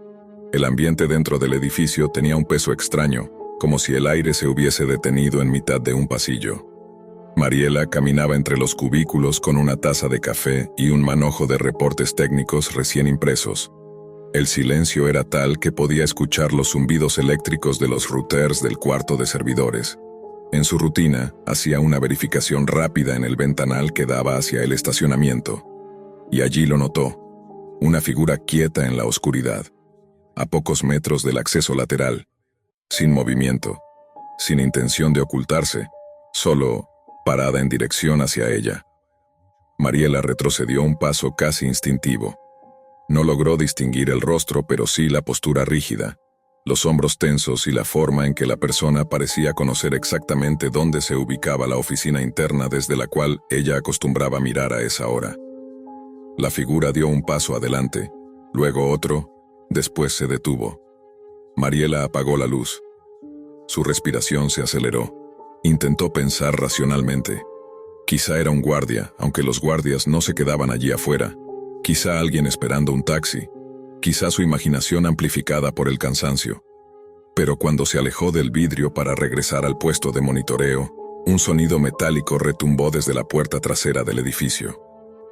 el ambiente dentro del edificio tenía un peso extraño, como si el aire se hubiese detenido en mitad de un pasillo. Mariela caminaba entre los cubículos con una taza de café y un manojo de reportes técnicos recién impresos. El silencio era tal que podía escuchar los zumbidos eléctricos de los routers del cuarto de servidores. En su rutina, hacía una verificación rápida en el ventanal que daba hacia el estacionamiento. Y allí lo notó, una figura quieta en la oscuridad, a pocos metros del acceso lateral, sin movimiento, sin intención de ocultarse, solo parada en dirección hacia ella. Mariela retrocedió un paso casi instintivo. No logró distinguir el rostro, pero sí la postura rígida, los hombros tensos y la forma en que la persona parecía conocer exactamente dónde se ubicaba la oficina interna desde la cual ella acostumbraba mirar a esa hora. La figura dio un paso adelante, luego otro, después se detuvo. Mariela apagó la luz. Su respiración se aceleró. Intentó pensar racionalmente. Quizá era un guardia, aunque los guardias no se quedaban allí afuera. Quizá alguien esperando un taxi. Quizá su imaginación amplificada por el cansancio. Pero cuando se alejó del vidrio para regresar al puesto de monitoreo, un sonido metálico retumbó desde la puerta trasera del edificio,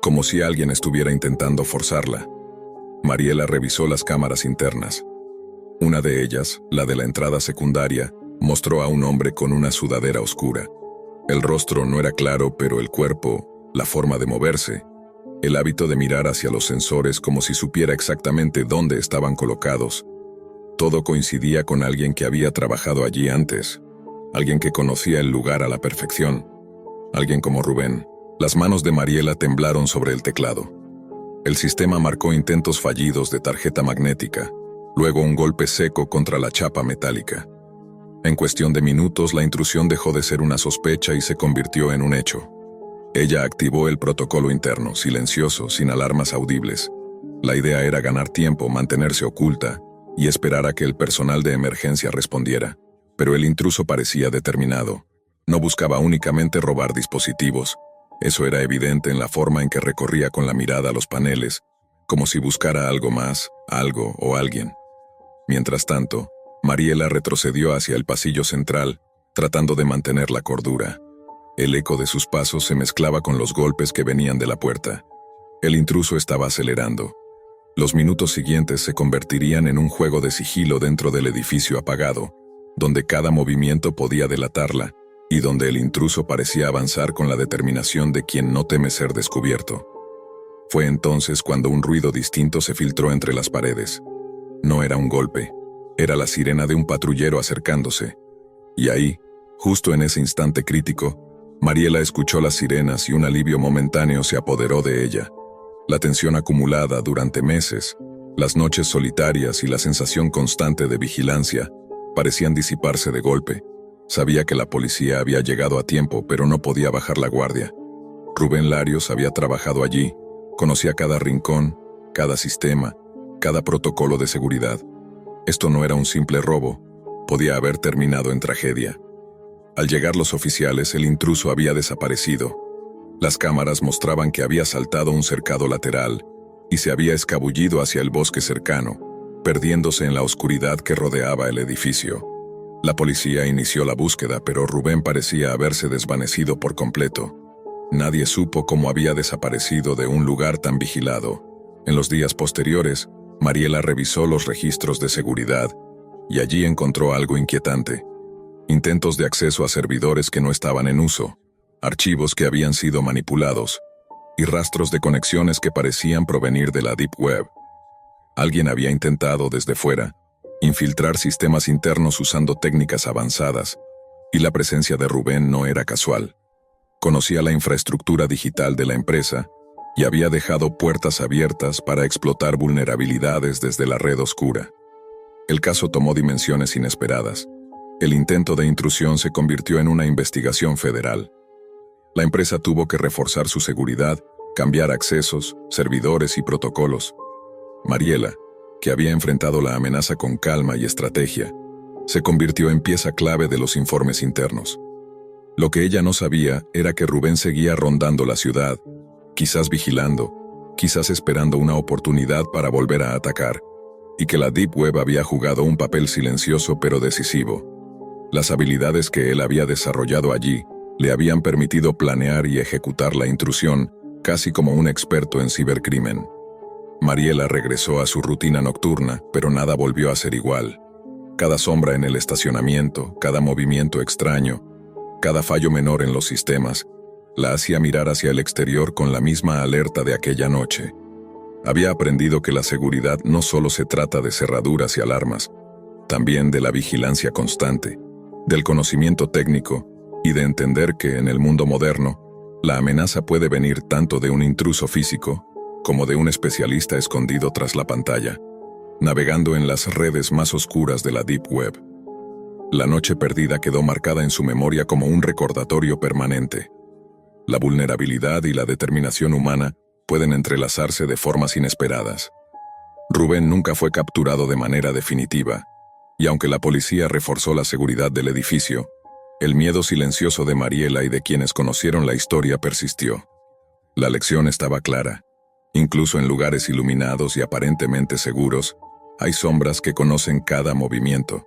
como si alguien estuviera intentando forzarla. Mariela revisó las cámaras internas. Una de ellas, la de la entrada secundaria, mostró a un hombre con una sudadera oscura. El rostro no era claro, pero el cuerpo, la forma de moverse, el hábito de mirar hacia los sensores como si supiera exactamente dónde estaban colocados. Todo coincidía con alguien que había trabajado allí antes, alguien que conocía el lugar a la perfección, alguien como Rubén. Las manos de Mariela temblaron sobre el teclado. El sistema marcó intentos fallidos de tarjeta magnética, luego un golpe seco contra la chapa metálica. En cuestión de minutos, la intrusión dejó de ser una sospecha y se convirtió en un hecho. Ella activó el protocolo interno, silencioso, sin alarmas audibles. La idea era ganar tiempo, mantenerse oculta y esperar a que el personal de emergencia respondiera. Pero el intruso parecía determinado. No buscaba únicamente robar dispositivos. Eso era evidente en la forma en que recorría con la mirada los paneles, como si buscara algo más, algo o alguien. Mientras tanto, Mariela retrocedió hacia el pasillo central, tratando de mantener la cordura. El eco de sus pasos se mezclaba con los golpes que venían de la puerta. El intruso estaba acelerando. Los minutos siguientes se convertirían en un juego de sigilo dentro del edificio apagado, donde cada movimiento podía delatarla, y donde el intruso parecía avanzar con la determinación de quien no teme ser descubierto. Fue entonces cuando un ruido distinto se filtró entre las paredes. No era un golpe, era la sirena de un patrullero acercándose. Y ahí, justo en ese instante crítico, Mariela escuchó las sirenas y un alivio momentáneo se apoderó de ella. La tensión acumulada durante meses, las noches solitarias y la sensación constante de vigilancia parecían disiparse de golpe. Sabía que la policía había llegado a tiempo, pero no podía bajar la guardia. Rubén Larios había trabajado allí, conocía cada rincón, cada sistema, cada protocolo de seguridad. Esto no era un simple robo, podía haber terminado en tragedia. Al llegar los oficiales, el intruso había desaparecido. Las cámaras mostraban que había saltado un cercado lateral y se había escabullido hacia el bosque cercano, perdiéndose en la oscuridad que rodeaba el edificio. La policía inició la búsqueda, pero Rubén parecía haberse desvanecido por completo. Nadie supo cómo había desaparecido de un lugar tan vigilado. En los días posteriores, Mariela revisó los registros de seguridad y allí encontró algo inquietante. Intentos de acceso a servidores que no estaban en uso, archivos que habían sido manipulados y rastros de conexiones que parecían provenir de la Deep Web. Alguien había intentado desde fuera infiltrar sistemas internos usando técnicas avanzadas, y la presencia de Rubén no era casual. Conocía la infraestructura digital de la empresa y había dejado puertas abiertas para explotar vulnerabilidades desde la red oscura. El caso tomó dimensiones inesperadas. El intento de intrusión se convirtió en una investigación federal. La empresa tuvo que reforzar su seguridad, cambiar accesos, servidores y protocolos. Mariela, que había enfrentado la amenaza con calma y estrategia, se convirtió en pieza clave de los informes internos. Lo que ella no sabía era que Rubén seguía rondando la ciudad, quizás vigilando, quizás esperando una oportunidad para volver a atacar, y que la Deep Web había jugado un papel silencioso pero decisivo. Las habilidades que él había desarrollado allí le habían permitido planear y ejecutar la intrusión, casi como un experto en cibercrimen. Mariela regresó a su rutina nocturna, pero nada volvió a ser igual. Cada sombra en el estacionamiento, cada movimiento extraño, cada fallo menor en los sistemas, la hacía mirar hacia el exterior con la misma alerta de aquella noche. Había aprendido que la seguridad no solo se trata de cerraduras y alarmas, también de la vigilancia constante, del conocimiento técnico y de entender que en el mundo moderno, La amenaza puede venir tanto de un intruso físico como de un especialista escondido tras la pantalla, navegando en las redes más oscuras de la Deep Web. La noche perdida quedó marcada en su memoria como un recordatorio permanente. La vulnerabilidad y la determinación humana pueden entrelazarse de formas inesperadas. Rubén nunca fue capturado de manera definitiva, y aunque la policía reforzó la seguridad del edificio, el miedo silencioso de Mariela y de quienes conocieron la historia persistió. La lección estaba clara. Incluso en lugares iluminados y aparentemente seguros, hay sombras que conocen cada movimiento,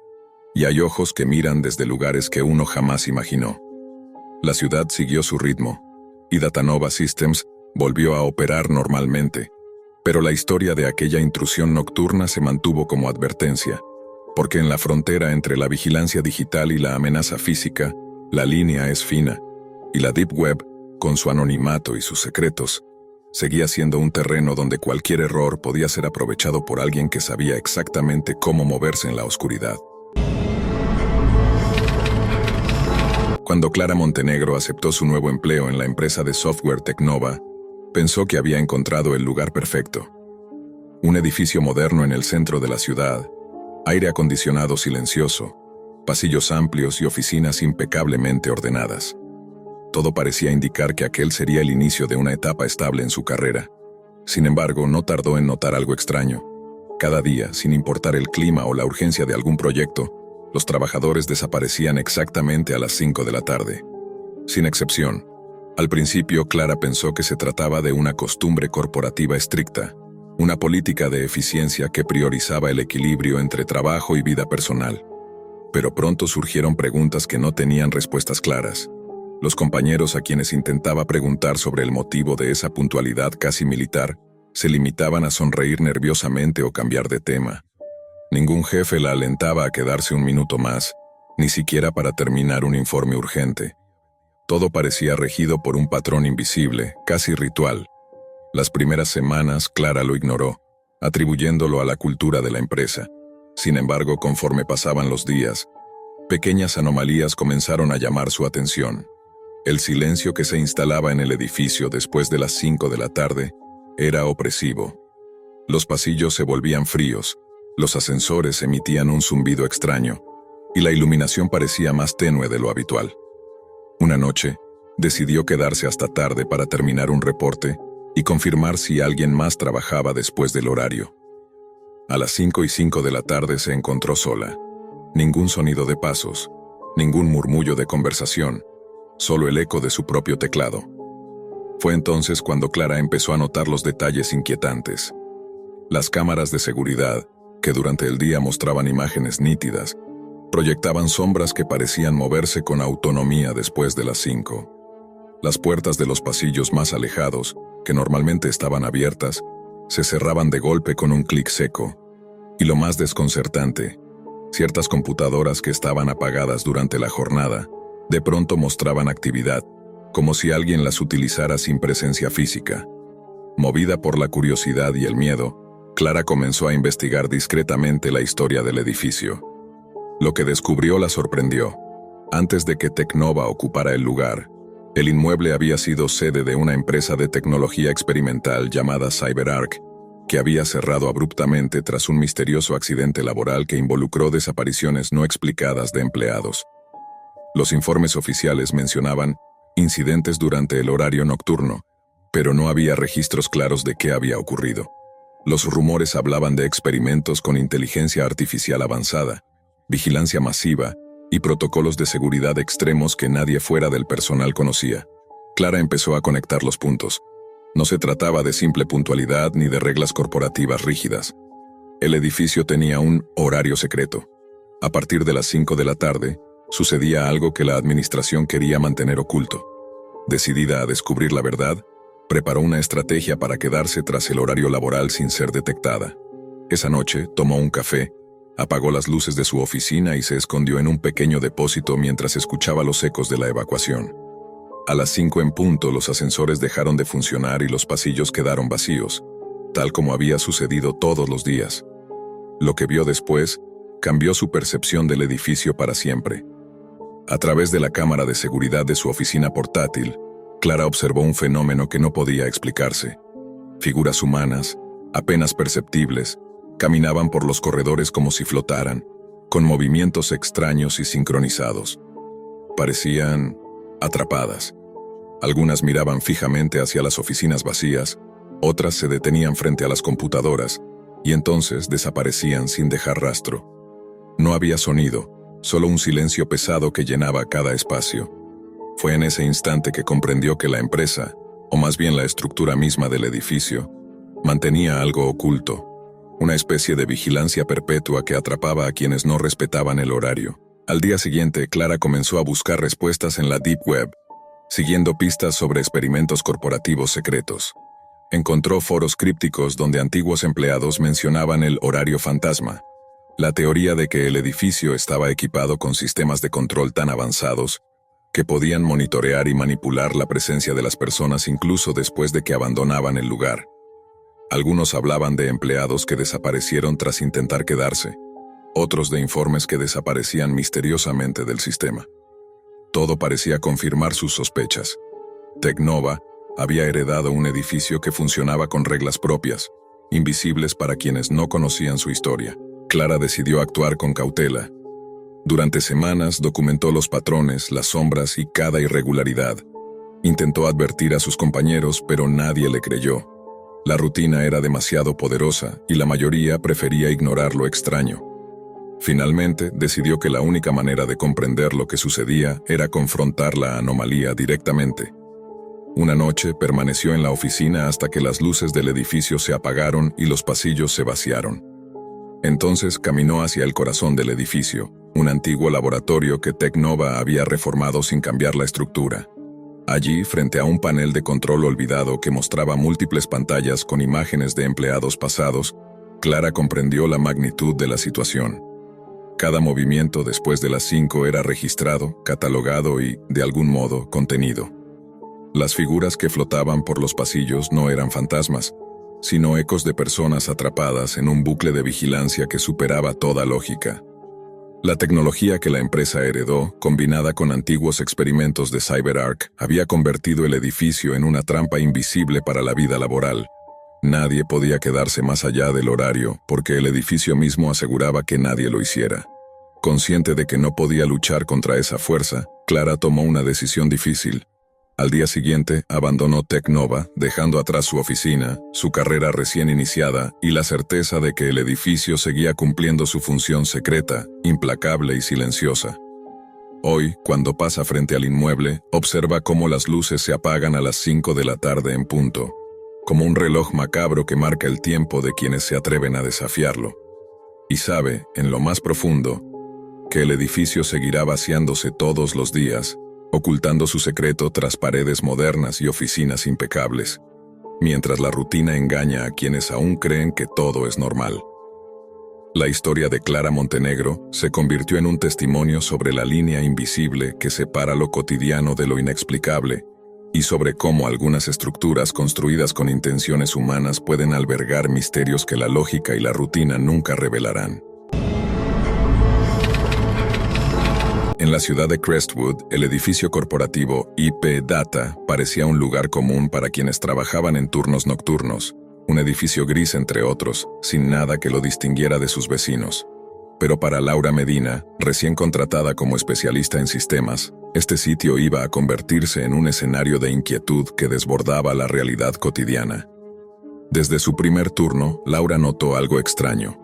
y hay ojos que miran desde lugares que uno jamás imaginó. La ciudad siguió su ritmo, y Datanova Systems volvió a operar normalmente, pero la historia de aquella intrusión nocturna se mantuvo como advertencia, porque en la frontera entre la vigilancia digital y la amenaza física, la línea es fina, y la Deep Web, con su anonimato y sus secretos, seguía siendo un terreno donde cualquier error podía ser aprovechado por alguien que sabía exactamente cómo moverse en la oscuridad. Cuando Clara Montenegro aceptó su nuevo empleo en la empresa de software Teknova, pensó que había encontrado el lugar perfecto. Un edificio moderno en el centro de la ciudad, aire acondicionado silencioso, pasillos amplios y oficinas impecablemente ordenadas. Todo parecía indicar que aquel sería el inicio de una etapa estable en su carrera. Sin embargo, no tardó en notar algo extraño. Cada día, sin importar el clima o la urgencia de algún proyecto, los trabajadores desaparecían exactamente a las 5 de la tarde. Sin excepción. Al principio, Clara pensó que se trataba de una costumbre corporativa estricta, una política de eficiencia que priorizaba el equilibrio entre trabajo y vida personal. Pero pronto surgieron preguntas que no tenían respuestas claras. Los compañeros a quienes intentaba preguntar sobre el motivo de esa puntualidad casi militar, se limitaban a sonreír nerviosamente o cambiar de tema. Ningún jefe la alentaba a quedarse un minuto más, ni siquiera para terminar un informe urgente. Todo parecía regido por un patrón invisible, casi ritual. Las primeras semanas, Clara lo ignoró, atribuyéndolo a la cultura de la empresa. Sin embargo, conforme pasaban los días, pequeñas anomalías comenzaron a llamar su atención. El silencio que se instalaba en el edificio después de las 5 de la tarde era opresivo. Los pasillos se volvían fríos, los ascensores emitían un zumbido extraño, y la iluminación parecía más tenue de lo habitual. Una noche, decidió quedarse hasta tarde para terminar un reporte y confirmar si alguien más trabajaba después del horario. A las 5:05 de la tarde se encontró sola. Ningún sonido de pasos, ningún murmullo de conversación, solo el eco de su propio teclado. Fue entonces cuando Clara empezó a notar los detalles inquietantes. Las cámaras de seguridad, que durante el día mostraban imágenes nítidas, proyectaban sombras que parecían moverse con autonomía después de las 5. Las puertas de los pasillos más alejados, que normalmente estaban abiertas, se cerraban de golpe con un clic seco. Y lo más desconcertante, ciertas computadoras que estaban apagadas durante la jornada, de pronto mostraban actividad, como si alguien las utilizara sin presencia física. Movida por la curiosidad y el miedo, Clara comenzó a investigar discretamente la historia del edificio. Lo que descubrió la sorprendió. Antes de que Teknova ocupara el lugar, el inmueble había sido sede de una empresa de tecnología experimental llamada CyberArk, que había cerrado abruptamente tras un misterioso accidente laboral que involucró desapariciones no explicadas de empleados. Los informes oficiales mencionaban incidentes durante el horario nocturno, pero no había registros claros de qué había ocurrido. Los rumores hablaban de experimentos con inteligencia artificial avanzada, vigilancia masiva y protocolos de seguridad extremos que nadie fuera del personal conocía. Clara empezó a conectar los puntos. No se trataba de simple puntualidad ni de reglas corporativas rígidas. El edificio tenía un horario secreto. A partir de las 5 de la tarde, sucedía algo que la administración quería mantener oculto. Decidida a descubrir la verdad, preparó una estrategia para quedarse tras el horario laboral sin ser detectada. Esa noche, tomó un café, apagó las luces de su oficina y se escondió en un pequeño depósito mientras escuchaba los ecos de la evacuación. A las 5 en punto, los ascensores dejaron de funcionar y los pasillos quedaron vacíos, tal como había sucedido todos los días. Lo que vio después cambió su percepción del edificio para siempre. A través de la cámara de seguridad de su oficina portátil, Clara observó un fenómeno que no podía explicarse. Figuras humanas, apenas perceptibles, caminaban por los corredores como si flotaran, con movimientos extraños y sincronizados. Parecían atrapadas. Algunas miraban fijamente hacia las oficinas vacías, otras se detenían frente a las computadoras, y entonces desaparecían sin dejar rastro. No había sonido, solo un silencio pesado que llenaba cada espacio. Fue en ese instante que comprendió que la empresa, o más bien la estructura misma del edificio, mantenía algo oculto, una especie de vigilancia perpetua que atrapaba a quienes no respetaban el horario. Al día siguiente, Clara comenzó a buscar respuestas en la Deep Web, siguiendo pistas sobre experimentos corporativos secretos. Encontró foros crípticos donde antiguos empleados mencionaban el horario fantasma, la teoría de que el edificio estaba equipado con sistemas de control tan avanzados que podían monitorear y manipular la presencia de las personas incluso después de que abandonaban el lugar. Algunos hablaban de empleados que desaparecieron tras intentar quedarse, otros de informes que desaparecían misteriosamente del sistema. Todo parecía confirmar sus sospechas. Tecnova había heredado un edificio que funcionaba con reglas propias, invisibles para quienes no conocían su historia. Clara decidió actuar con cautela. Durante semanas documentó los patrones, las sombras y cada irregularidad. Intentó advertir a sus compañeros, pero nadie le creyó. La rutina era demasiado poderosa y la mayoría prefería ignorar lo extraño. Finalmente, decidió que la única manera de comprender lo que sucedía era confrontar la anomalía directamente. Una noche permaneció en la oficina hasta que las luces del edificio se apagaron y los pasillos se vaciaron. Entonces caminó hacia el corazón del edificio, un antiguo laboratorio que Tecnova había reformado sin cambiar la estructura. Allí, frente a un panel de control olvidado que mostraba múltiples pantallas con imágenes de empleados pasados, Clara comprendió la magnitud de la situación. Cada movimiento después de las 5 era registrado, catalogado y, de algún modo, contenido. Las figuras que flotaban por los pasillos no eran fantasmas, sino ecos de personas atrapadas en un bucle de vigilancia que superaba toda lógica. La tecnología que la empresa heredó, combinada con antiguos experimentos de CyberArk, había convertido el edificio en una trampa invisible para la vida laboral. Nadie podía quedarse más allá del horario, porque el edificio mismo aseguraba que nadie lo hiciera. Consciente de que no podía luchar contra esa fuerza, Clara tomó una decisión difícil. Al día siguiente, abandonó Tecnova, dejando atrás su oficina, su carrera recién iniciada y la certeza de que el edificio seguía cumpliendo su función secreta, implacable y silenciosa. Hoy, cuando pasa frente al inmueble, observa cómo las luces se apagan a las 5 de la tarde en punto, como un reloj macabro que marca el tiempo de quienes se atreven a desafiarlo. Y sabe, en lo más profundo, que el edificio seguirá vaciándose todos los días, ocultando su secreto tras paredes modernas y oficinas impecables, mientras la rutina engaña a quienes aún creen que todo es normal. La historia de Clara Montenegro se convirtió en un testimonio sobre la línea invisible que separa lo cotidiano de lo inexplicable, y sobre cómo algunas estructuras construidas con intenciones humanas pueden albergar misterios que la lógica y la rutina nunca revelarán. En la ciudad de Crestwood, el edificio corporativo IP Data parecía un lugar común para quienes trabajaban en turnos nocturnos, un edificio gris entre otros, sin nada que lo distinguiera de sus vecinos. Pero para Laura Medina, recién contratada como especialista en sistemas, este sitio iba a convertirse en un escenario de inquietud que desbordaba la realidad cotidiana. Desde su primer turno, Laura notó algo extraño.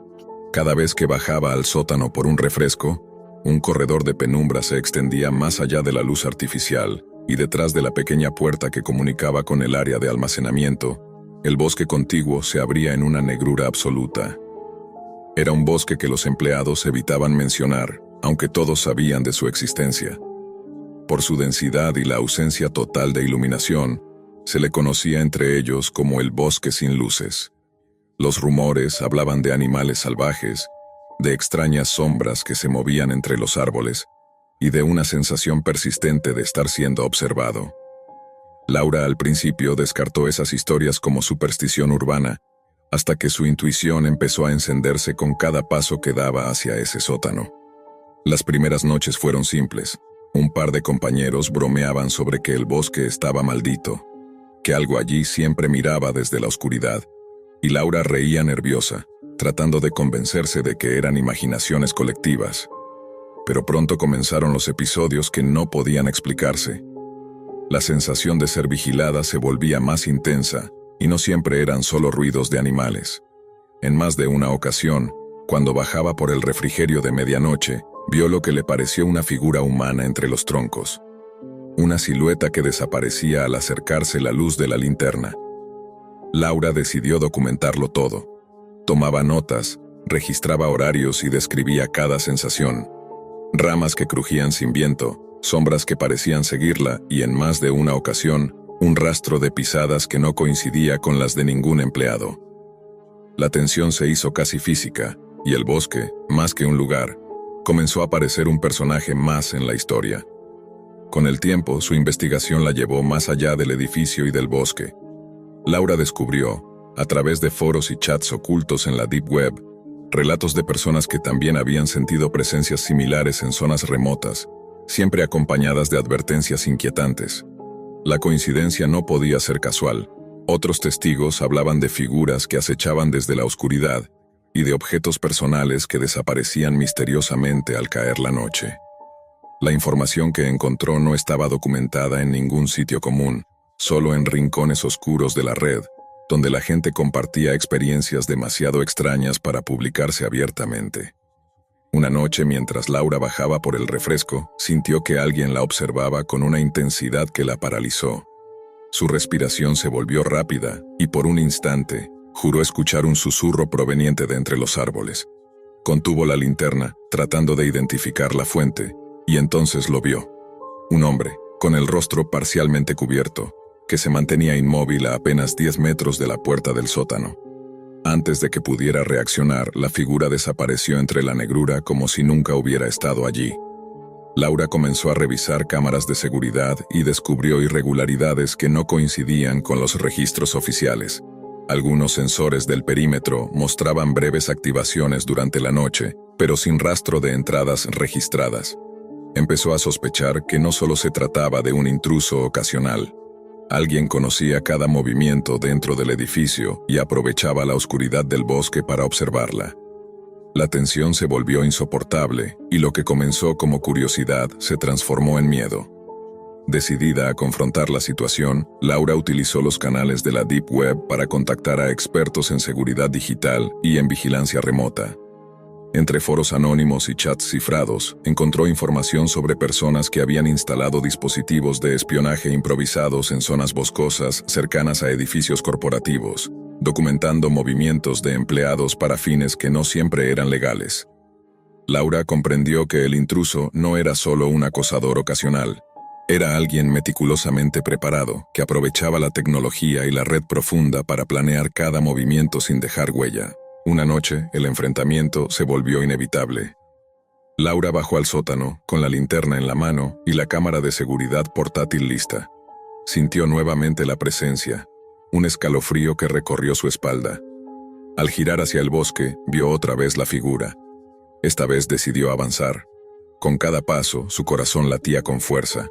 Cada vez que bajaba al sótano por un refresco, un corredor de penumbra se extendía más allá de la luz artificial, y detrás de la pequeña puerta que comunicaba con el área de almacenamiento, el bosque contiguo se abría en una negrura absoluta. Era un bosque que los empleados evitaban mencionar, aunque todos sabían de su existencia. Por su densidad y la ausencia total de iluminación, se le conocía entre ellos como el bosque sin luces. Los rumores hablaban de animales salvajes, de extrañas sombras que se movían entre los árboles, y de una sensación persistente de estar siendo observado. Laura al principio descartó esas historias como superstición urbana, hasta que su intuición empezó a encenderse con cada paso que daba hacia ese sótano. Las primeras noches fueron simples. Un par de compañeros bromeaban sobre que el bosque estaba maldito, que algo allí siempre miraba desde la oscuridad, y Laura reía nerviosa, tratando de convencerse de que eran imaginaciones colectivas. Pero pronto comenzaron los episodios que no podían explicarse. La sensación de ser vigilada se volvía más intensa, y no siempre eran solo ruidos de animales. En más de una ocasión, cuando bajaba por el refrigerio de medianoche, vio lo que le pareció una figura humana entre los troncos. Una silueta que desaparecía al acercarse la luz de la linterna. Laura decidió documentarlo todo. Tomaba notas, registraba horarios y describía cada sensación. Ramas que crujían sin viento, sombras que parecían seguirla y en más de una ocasión, un rastro de pisadas que no coincidía con las de ningún empleado. La tensión se hizo casi física, y el bosque, más que un lugar, comenzó a parecer un personaje más en la historia. Con el tiempo, su investigación la llevó más allá del edificio y del bosque. Laura descubrió, a través de foros y chats ocultos en la Deep Web, relatos de personas que también habían sentido presencias similares en zonas remotas, siempre acompañadas de advertencias inquietantes. La coincidencia no podía ser casual. Otros testigos hablaban de figuras que acechaban desde la oscuridad y de objetos personales que desaparecían misteriosamente al caer la noche. La información que encontró no estaba documentada en ningún sitio común, solo en rincones oscuros de la red, donde la gente compartía experiencias demasiado extrañas para publicarse abiertamente. Una noche, mientras Laura bajaba por el refresco, sintió que alguien la observaba con una intensidad que la paralizó. Su respiración se volvió rápida y por un instante juró escuchar un susurro proveniente de entre los árboles. Contuvo la linterna, tratando de identificar la fuente, y entonces lo vio. Un hombre, con el rostro parcialmente cubierto, que se mantenía inmóvil a apenas 10 metros de la puerta del sótano. Antes de que pudiera reaccionar, la figura desapareció entre la negrura como si nunca hubiera estado allí. Laura comenzó a revisar cámaras de seguridad y descubrió irregularidades que no coincidían con los registros oficiales. Algunos sensores del perímetro mostraban breves activaciones durante la noche, pero sin rastro de entradas registradas. Empezó a sospechar que no solo se trataba de un intruso ocasional. Alguien conocía cada movimiento dentro del edificio y aprovechaba la oscuridad del bosque para observarla. La tensión se volvió insoportable y lo que comenzó como curiosidad se transformó en miedo. Decidida a confrontar la situación, Laura utilizó los canales de la Deep Web para contactar a expertos en seguridad digital y en vigilancia remota. Entre foros anónimos y chats cifrados, encontró información sobre personas que habían instalado dispositivos de espionaje improvisados en zonas boscosas cercanas a edificios corporativos, documentando movimientos de empleados para fines que no siempre eran legales. Laura comprendió que el intruso no era solo un acosador ocasional, era alguien meticulosamente preparado que aprovechaba la tecnología y la red profunda para planear cada movimiento sin dejar huella. Una noche, el enfrentamiento se volvió inevitable. Laura bajó al sótano, con la linterna en la mano y la cámara de seguridad portátil lista. Sintió nuevamente la presencia, un escalofrío que recorrió su espalda. Al girar hacia el bosque, vio otra vez la figura. Esta vez decidió avanzar. Con cada paso, su corazón latía con fuerza.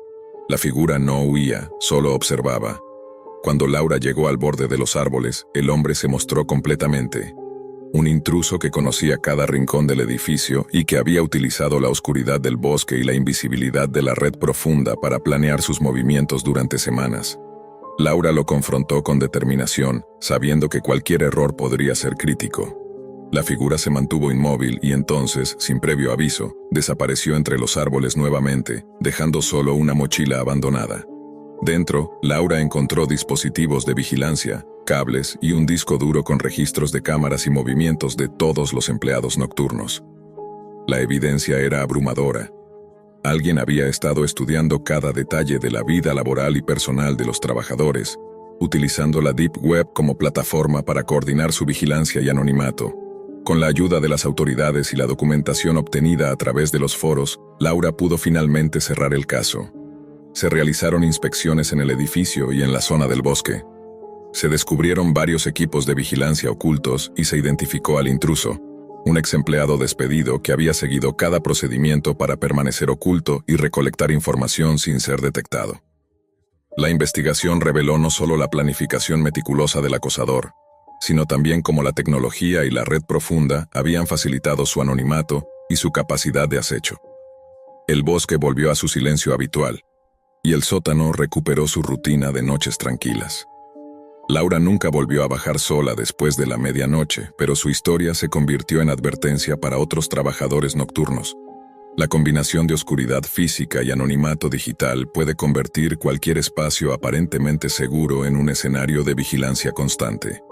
La figura no huía, solo observaba. Cuando Laura llegó al borde de los árboles, el hombre se mostró completamente. Un intruso que conocía cada rincón del edificio y que había utilizado la oscuridad del bosque y la invisibilidad de la red profunda para planear sus movimientos durante semanas. Laura lo confrontó con determinación, sabiendo que cualquier error podría ser crítico. La figura se mantuvo inmóvil y entonces, sin previo aviso, desapareció entre los árboles nuevamente, dejando solo una mochila abandonada. Dentro, Laura encontró dispositivos de vigilancia, cables y un disco duro con registros de cámaras y movimientos de todos los empleados nocturnos. La evidencia era abrumadora. Alguien había estado estudiando cada detalle de la vida laboral y personal de los trabajadores, utilizando la Deep Web como plataforma para coordinar su vigilancia y anonimato. Con la ayuda de las autoridades y la documentación obtenida a través de los foros, Laura pudo finalmente cerrar el caso. Se realizaron inspecciones en el edificio y en la zona del bosque. Se descubrieron varios equipos de vigilancia ocultos y se identificó al intruso, un ex empleado despedido que había seguido cada procedimiento para permanecer oculto y recolectar información sin ser detectado. La investigación reveló no solo la planificación meticulosa del acosador, sino también cómo la tecnología y la red profunda habían facilitado su anonimato y su capacidad de acecho. El bosque volvió a su silencio habitual, y el sótano recuperó su rutina de noches tranquilas. Laura nunca volvió a bajar sola después de la medianoche, pero su historia se convirtió en advertencia para otros trabajadores nocturnos. La combinación de oscuridad física y anonimato digital puede convertir cualquier espacio aparentemente seguro en un escenario de vigilancia constante.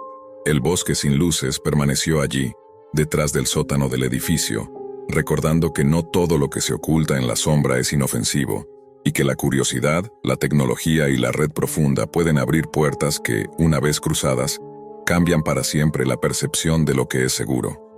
El bosque sin luces permaneció allí, detrás del sótano del edificio, recordando que no todo lo que se oculta en la sombra es inofensivo, y que la curiosidad, la tecnología y la red profunda pueden abrir puertas que, una vez cruzadas, cambian para siempre la percepción de lo que es seguro.